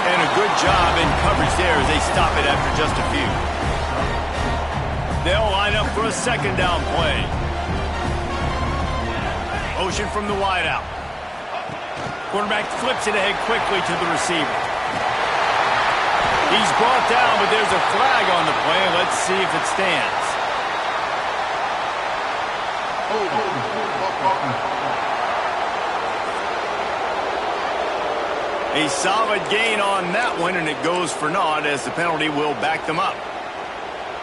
And a good job in coverage there as they stop it after just a few. They'll line up for a 2nd down play. Motion from the wideout. Quarterback flips it ahead quickly to the receiver. He's brought down, but there's a flag on the play. Let's see if it stands. A solid gain on that one, and it goes for naught as the penalty will back them up.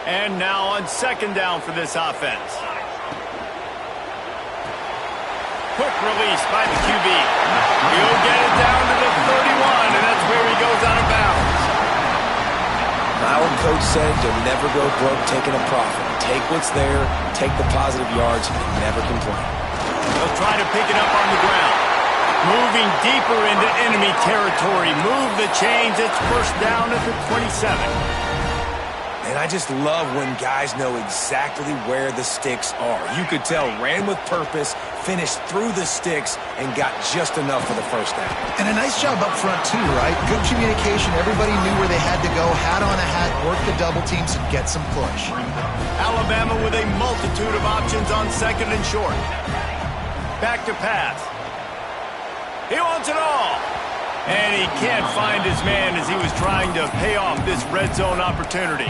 And now on 2nd down for this offense. Quick release by the QB. He'll get it down to the 31, and that's where he goes out of bounds. Our coach said you'll never go broke taking a profit. Take what's there, take the positive yards, and never complain. They'll try to pick it up on the ground. Moving deeper into enemy territory. Move the chains. It's 1st down at the 27. And I just love when guys know exactly where the sticks are. You could tell, ran with purpose, finished through the sticks, and got just enough for the first down. And a nice job up front too, right? Good communication. Everybody knew where they had to go, hat on a hat, work the double teams, and get some push. Alabama with a multitude of options on second and short. Back to pass. He wants it all. And he can't find his man as he was trying to pay off this red zone opportunity.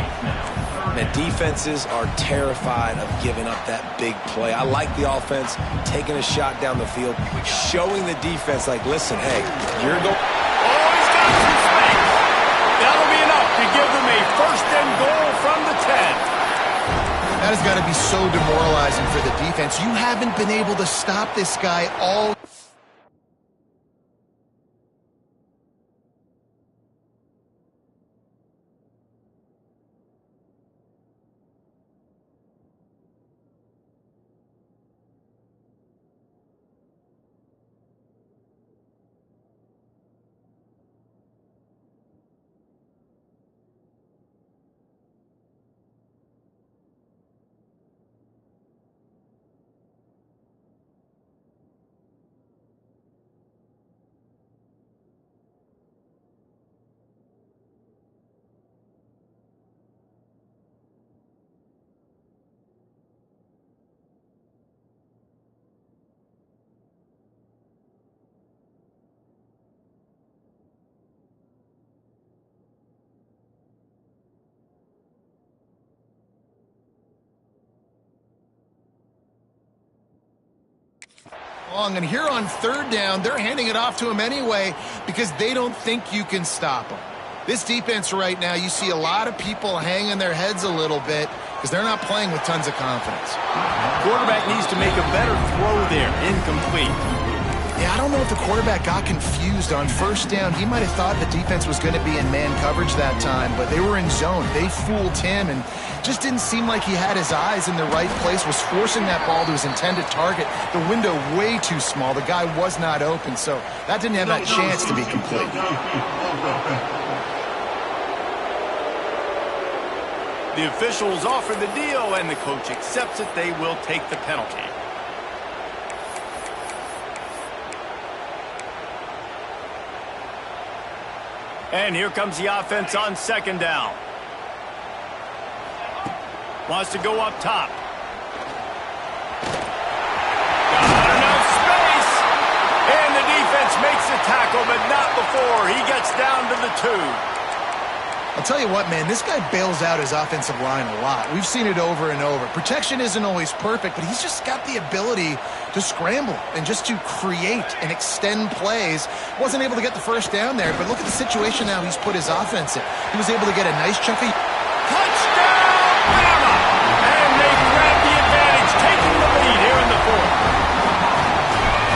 The defenses are terrified of giving up that big play. I like the offense taking a shot down the field, showing the defense like, listen, hey, you're going. Oh, he's got some space. That'll be enough to give them a first and goal from the 10. That has got to be so demoralizing for the defense. You haven't been able to stop this guy all. Long, and here on third down, they're handing it off to him anyway because they don't think you can stop him. This defense right now, you see a lot of people hanging their heads a little bit because they're not playing with tons of confidence. Quarterback needs to make a better throw there. Incomplete. Yeah, I don't know if the quarterback got confused on first down. He might have thought the defense was going to be in man coverage that time, but they were in zone. They fooled him and just didn't seem like he had his eyes in the right place, was forcing that ball to his intended target. The window way too small. The guy was not open, so that didn't have that chance to be complete. The officials offer the deal, and the coach accepts it. They will take the penalty. And here comes the offense on second down. Wants to go up top. Got enough space. And the defense makes the tackle, but not before he gets down to the 2. I'll tell you what, man, this guy bails out his offensive line a lot. We've seen it over and over. Protection isn't always perfect, but he's just got the ability to scramble and just to create and extend plays. Wasn't able to get the first down there, but look at the situation now he's put his offense in. He was able to get a nice chunk of... Touchdown, Bama! And they grab the advantage, taking the lead here in the 4th.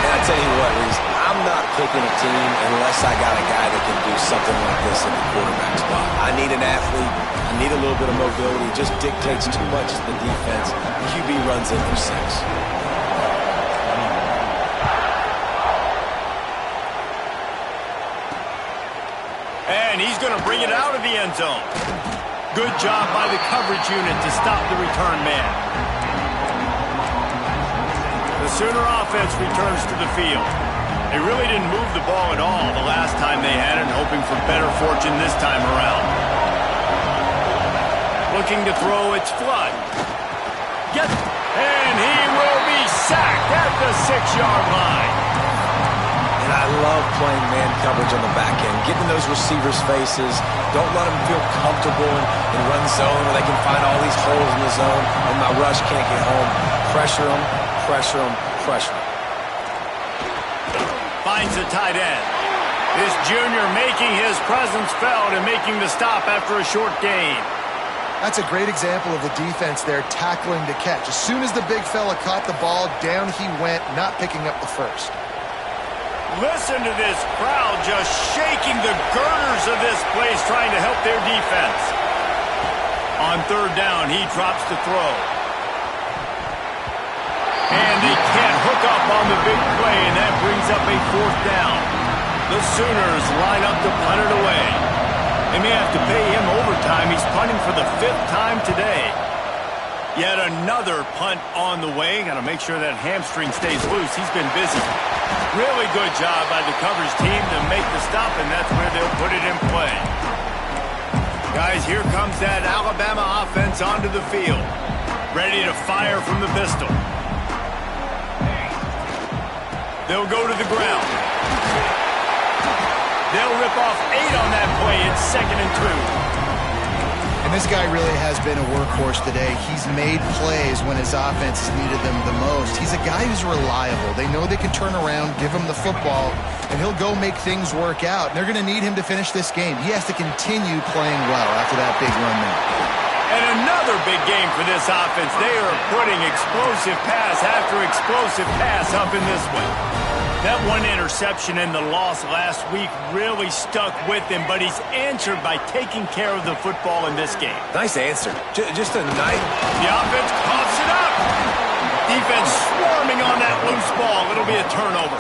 And I tell you what, Reese, I'm not picking a team unless I got a guy that can do something like this at the quarterback spot. I need an athlete. I need a little bit of mobility. It just dictates too much to the defense. QB runs in for 6. And he's going to bring it out of the end zone. Good job by the coverage unit to stop the return man. The Sooner offense returns to the field. They really didn't move the ball at all the last time they had it, hoping for better fortune this time around. Looking to throw, it's Flood. And he will be sacked at the 6-yard line. And I love playing man coverage on the back end, getting those receivers' faces. Don't let them feel comfortable in run zone where they can find all these holes in the zone and my rush can't get home. Pressure them, pressure them, pressure them. Finds the tight end. This junior making his presence felt and making the stop after a short gain. That's a great example of the defense there tackling to catch. As soon as the big fella caught the ball, down he went, not picking up the first. Listen to this crowd just shaking the girders of this place, trying to help their defense. On third down, he drops to throw. And he can't hook up on the big play, and that brings up a 4th down. The Sooners line up to punt it away. They may have to pay him overtime. He's punting for the 5th time today. Yet another punt on the way. Got to make sure that hamstring stays loose. He's been busy. Really good job by the coverage team to make the stop, and that's where they'll put it in play. Guys, here comes that Alabama offense onto the field. Ready to fire from the pistol. They'll go to the ground. They'll rip off 8 on that play. It's 2nd and 2. And this guy really has been a workhorse today. He's made plays when his offense has needed them the most. He's a guy who's reliable. They know they can turn around, give him the football, and he'll go make things work out. And they're going to need him to finish this game. He has to continue playing well after that big run there. And another big game for this offense. They are putting explosive pass after explosive pass up in this one. That one interception and the loss last week really stuck with him, but he's answered by taking care of the football in this game. Nice answer. Just a nice... The offense coughs it up. Defense swarming on that loose ball. It'll be a turnover.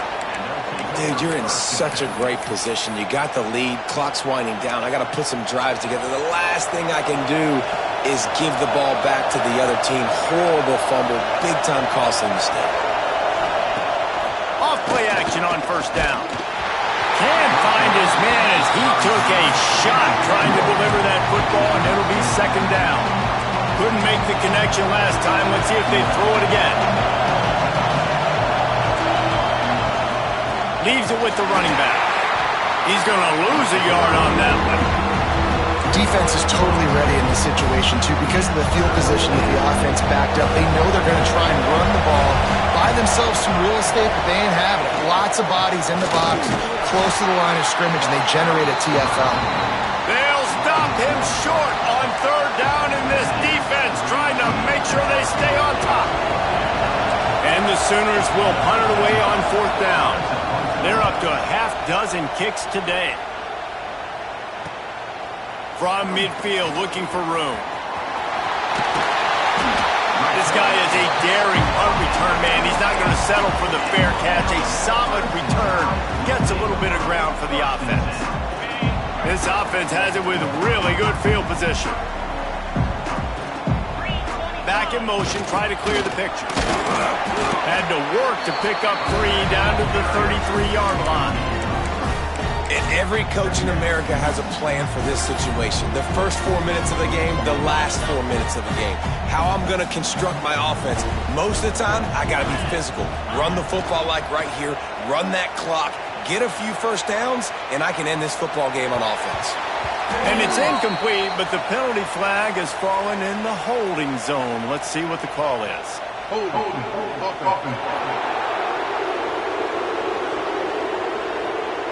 Dude, you're in such a great position. You got the lead. Clock's winding down. I got to put some drives together. The last thing I can do is give the ball back to the other team. Horrible fumble. Big-time costly mistake. Off-play action on 1st down. Can't find his man as he took a shot trying to deliver that football, and it'll be 2nd down. Couldn't make the connection last time. Let's see if they throw it again. Leaves it with the running back. He's going to lose a yard on that one. Defense is totally ready in this situation, too. Because of the field position of the offense backed up, they know they're going to try and run the ball, buy themselves some real estate, but they ain't having it. Lots of bodies in the box, close to the line of scrimmage, and they generate a TFL. They'll stop him short on 3rd down in this defense, trying to make sure they stay on top. And the Sooners will punt it away on 4th down. They're up to a half-dozen kicks today. From midfield, looking for room. This guy is a daring punt return man. He's not going to settle for the fair catch. A solid return gets a little bit of ground for the offense. This offense has it with really good field position. Back in motion, try to clear the picture. Had to work to pick up 3 down to the 33-yard line. And every coach in America has a plan for this situation. The first 4 minutes of the game, the last 4 minutes of the game. How I'm going to construct my offense. Most of the time, I got to be physical. Run the football like right here. Run that clock. Get a few 1st downs, and I can end this football game on offense. And it's incomplete, but the penalty flag has fallen in the holding zone. Let's see what the call is.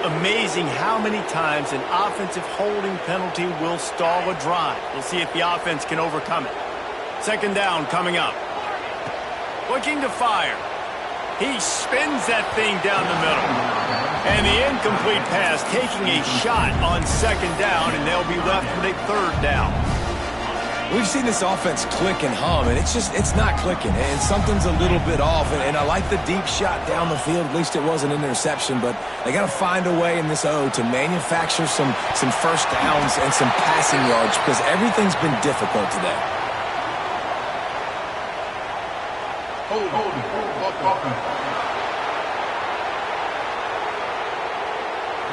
Amazing how many times an offensive holding penalty will stall a drive. We'll see if the offense can overcome it. 2nd down coming up. Looking to fire. He spins that thing down the middle. And the incomplete pass taking a shot on 2nd down, and they'll be left with a 3rd down. We've seen this offense click and hum, and it's not clicking, and something's a little bit off. And I like the deep shot down the field. At least it wasn't an interception, but they got to find a way in this O to manufacture some 1st downs and some passing yards because everything's been difficult today.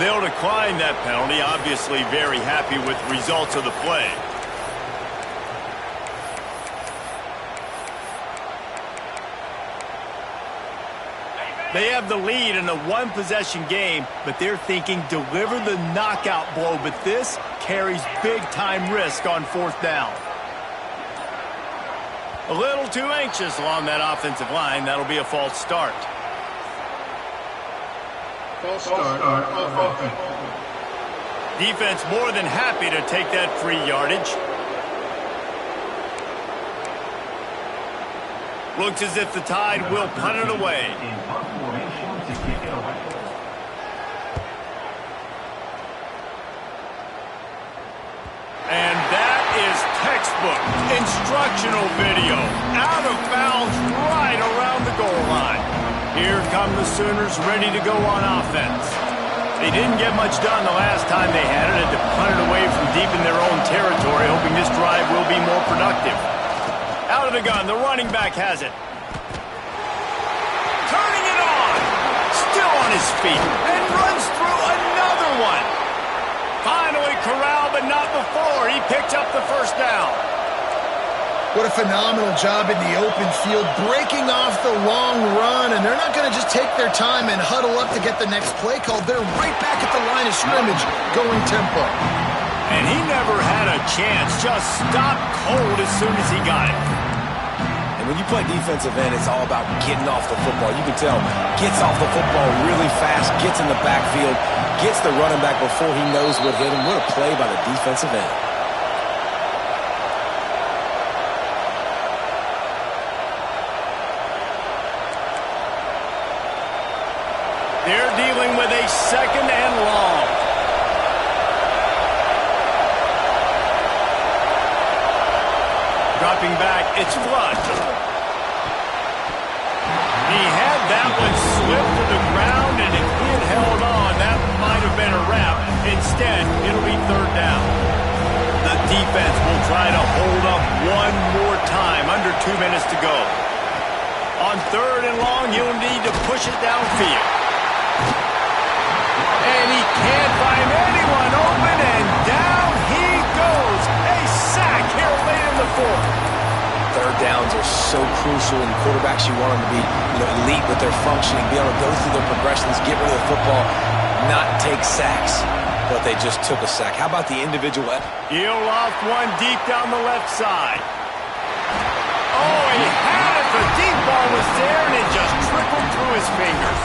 They'll decline that penalty, obviously very happy with the results of the play. They have the lead in a 1-possession game, but they're thinking deliver the knockout blow, but this carries big-time risk on 4th down. A little too anxious along that offensive line. That'll be a false start. False start of offense. Defense more than happy to take that free yardage. Looks as if the Tide will punt it away. And that is textbook instructional video. Out of bounds right around the goal line. Here come the Sooners ready to go on offense. They didn't get much done the last time they had it, and to punt it away from deep in their own territory, hoping this drive will be more productive. Out of the gun, the running back has it. Turning it on. Still on his feet, and runs through another one. Finally corralled, but not before. He picked up the first down. What a phenomenal job in the open field, breaking off the long run, and they're not going to just take their time and huddle up to get the next play called. They're right back at the line of scrimmage, going tempo. And he never had a chance, just stopped cold as soon as he got it. And when you play defensive end, it's all about getting off the football. You can tell, gets off the football really fast, gets in the backfield, gets the running back before he knows what hit him. What a play by the defensive end. They're dealing with a second and long. Dropping back, it's Flood. He had that one slip to the ground, and if he had held on, that might have been a wrap. Instead, it'll be third down. The defense will try to hold up one more time, under 2 minutes to go. On third and long, he'll need to push it downfield. And he can't find anyone open, and down he goes. A sack here late in the fourth. Third downs are so crucial, and quarterbacks, you want them to be elite with their functioning, be able to go through their progressions, get rid of the football, not take sacks. But they just took a sack. How about the individual? He'll loft one deep down the left side. Oh, he had it. The deep ball was there, and it just trickled through his fingers.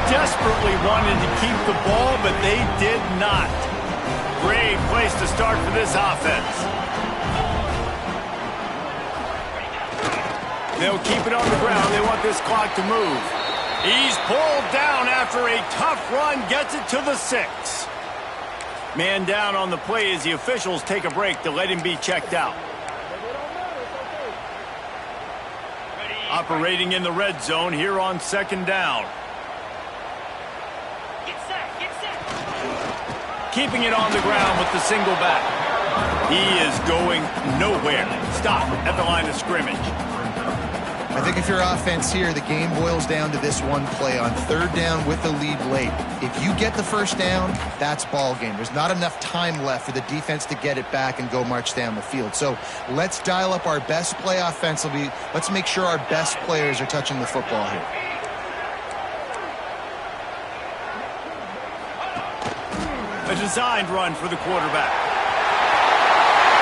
Desperately wanted to keep the ball, but they did not. Great place to start for this offense. They'll keep it on the ground. They want this clock to move. He's pulled down after a tough run, gets it to the 6. Man down on the play as the officials take a break to let him be checked out. Operating in the red zone here on second down. Keeping it on the ground with the single back. He is going nowhere. Stop at the line of scrimmage. I think if you're offense here, the game boils down to this one play on third down with the lead late. If you get the first down, that's ball game. There's not enough time left for the defense to get it back and go march down the field. So let's dial up our best play offensively. Let's make sure our best players are touching the football here. A designed run for the quarterback.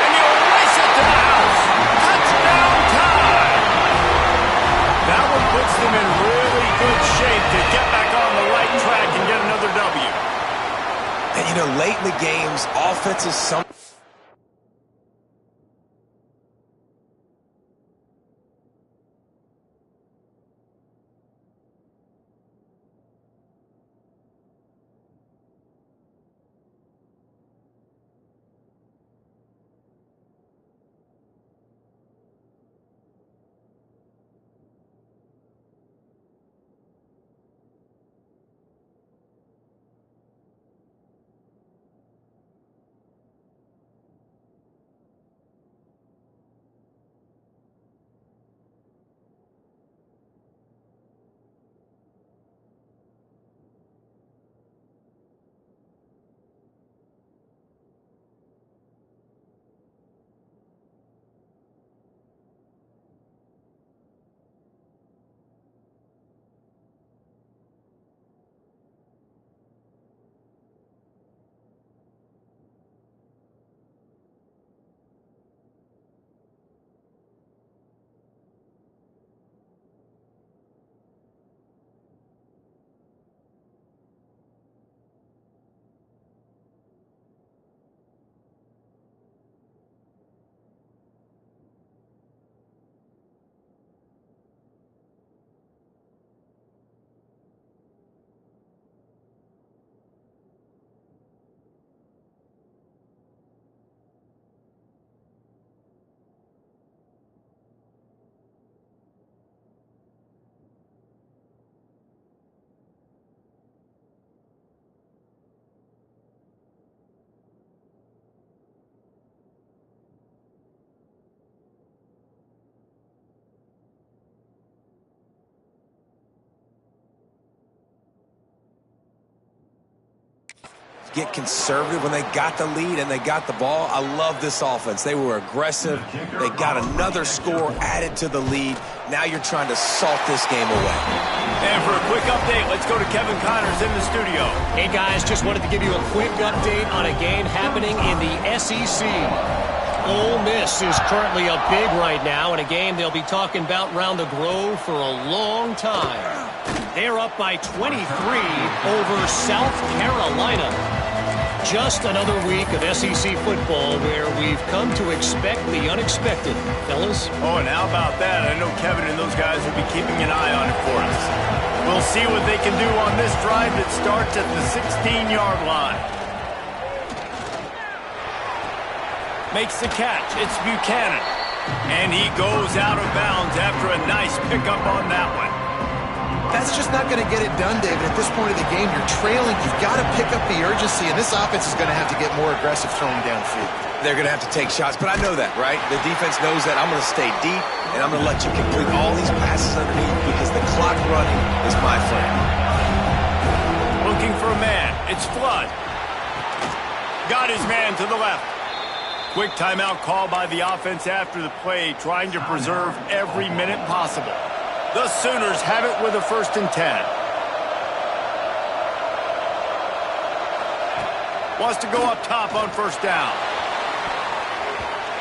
And he'll race it to the house. Touchdown time. That one puts them in really good shape to get back on the right track and get another W. And, late in the games, offenses get conservative when they got the lead and they got the ball. I love this offense. They were aggressive. They got another score added to the lead. Now you're trying to salt this game away. And for a quick update, let's go to Kevin Connors in the studio. Hey, guys, just wanted to give you a quick update on a game happening in the SEC. Ole Miss is currently up big right now in a game they'll be talking about round the Grove for a long time. They're up by 23 over South Carolina. Just another week of SEC football where we've come to expect the unexpected, fellas. Oh, and how about that? I know Kevin and those guys will be keeping an eye on it for us. We'll see what they can do on this drive that starts at the 16-yard line. Makes the catch. It's Buchanan. And he goes out of bounds after a nice pickup on that one. That's just not going to get it done, David. At this point of the game, you're trailing. You've got to pick up the urgency, and this offense is going to have to get more aggressive throwing downfield. They're going to have to take shots, but I know that, right? The defense knows that. I'm going to stay deep, and I'm going to let you complete all these passes underneath because the clock running is my friend. Looking for a man. It's Flood. Got his man to the left. Quick timeout call by the offense after the play, trying to preserve every minute possible. The Sooners have it with a 1st and 10. Wants to go up top on 1st down.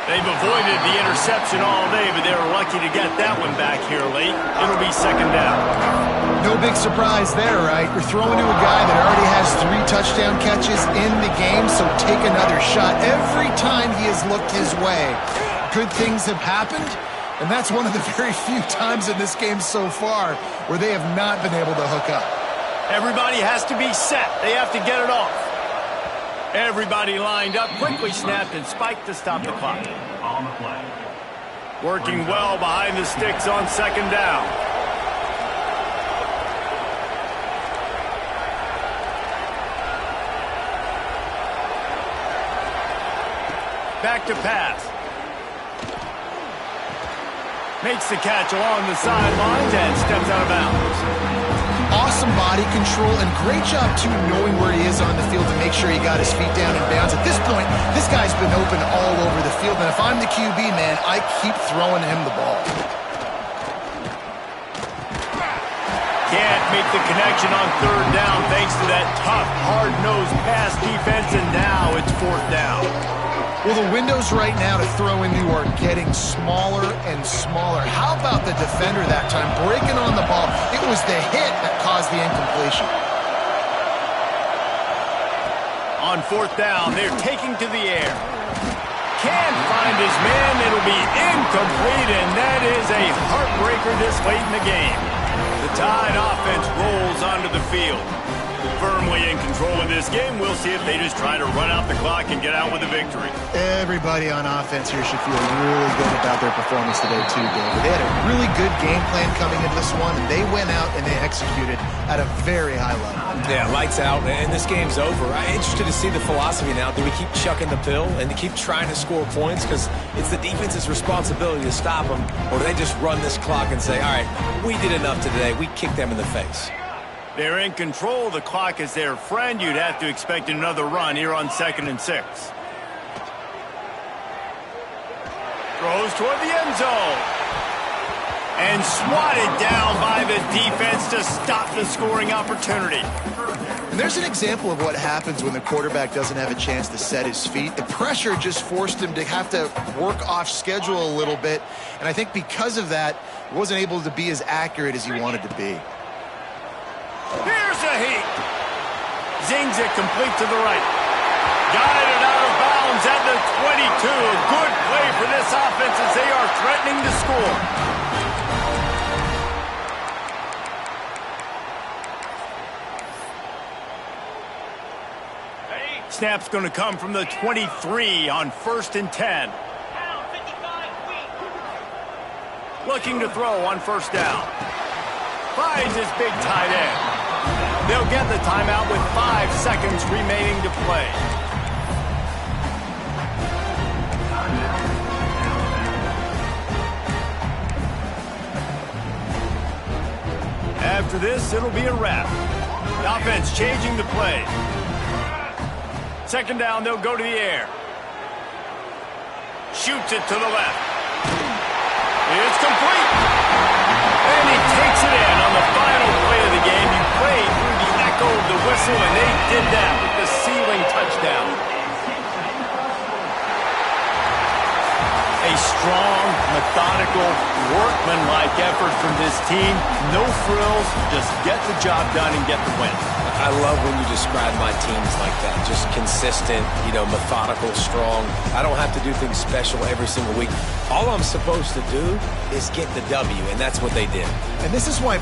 They've avoided the interception all day, but they were lucky to get that one back here late. It'll be 2nd down. No big surprise there, right? You're throwing to a guy that already has 3 touchdown catches in the game, so take another shot. Every time he has looked his way, good things have happened. And that's one of the very few times in this game so far where they have not been able to hook up. Everybody has to be set. They have to get it off. Everybody lined up, quickly snapped and spiked to stop the clock. Working well behind the sticks on 2nd down. Back to pass. Makes the catch along the sidelines and steps out of bounds. Awesome body control and great job, too, knowing where he is on the field to make sure he got his feet down in bounds. At this point, this guy's been open all over the field, and if I'm the QB, man, I keep throwing him the ball. Can't make the connection on 3rd down thanks to that tough, hard-nosed pass defense, and now it's 4th down. Well, the windows right now to throw into are getting smaller and smaller. How about the defender that time breaking on the ball? It was the hit that caused the incompletion. On 4th down, they're taking to the air. Can't find his man. It'll be incomplete, and that is a heartbreaker this late in the game. The Tide offense rolls onto the field. Firmly in control of this game. We'll see if they just try to run out the clock and get out with a victory. Everybody on offense here should feel really good about their performance today, too, David. They had a really good game plan coming into this one. They went out and they executed at a very high level. Yeah, lights out, and this game's over. I'm interested to see the philosophy now. Do we keep chucking the pill and to keep trying to score points because it's the defense's responsibility to stop them, or do they just run this clock and say, all right, we did enough today. We kicked them in the face. They're in control. The clock is their friend. You'd have to expect another run here on 2nd and 6. Throws toward the end zone. And swatted down by the defense to stop the scoring opportunity. And there's an example of what happens when the quarterback doesn't have a chance to set his feet. The pressure just forced him to have to work off schedule a little bit. And I think because of that, he wasn't able to be as accurate as he wanted to be. Here's a heat. Zings it complete to the right. Guided out of bounds at the 22. A good play for this offense as they are threatening to score. Snap's going to come from the 23 on 1st and 10. Looking to throw on 1st down. Finds his big tight end. They'll get the timeout with 5 seconds remaining to play. After this, it'll be a wrap. The offense changing the play. Second down, they'll go to the air. Shoots it to the left. It's complete. And he takes it in on the final play of the game. You played through the echo of the whistle, and they did that with the ceiling touchdown. A strong, methodical, workmanlike effort from this team. No frills, just get the job done and get the win. I love when you describe my teams like that. Just consistent, methodical, strong. I don't have to do things special every single week. All I'm supposed to do is get the W, and that's what they did. And this is why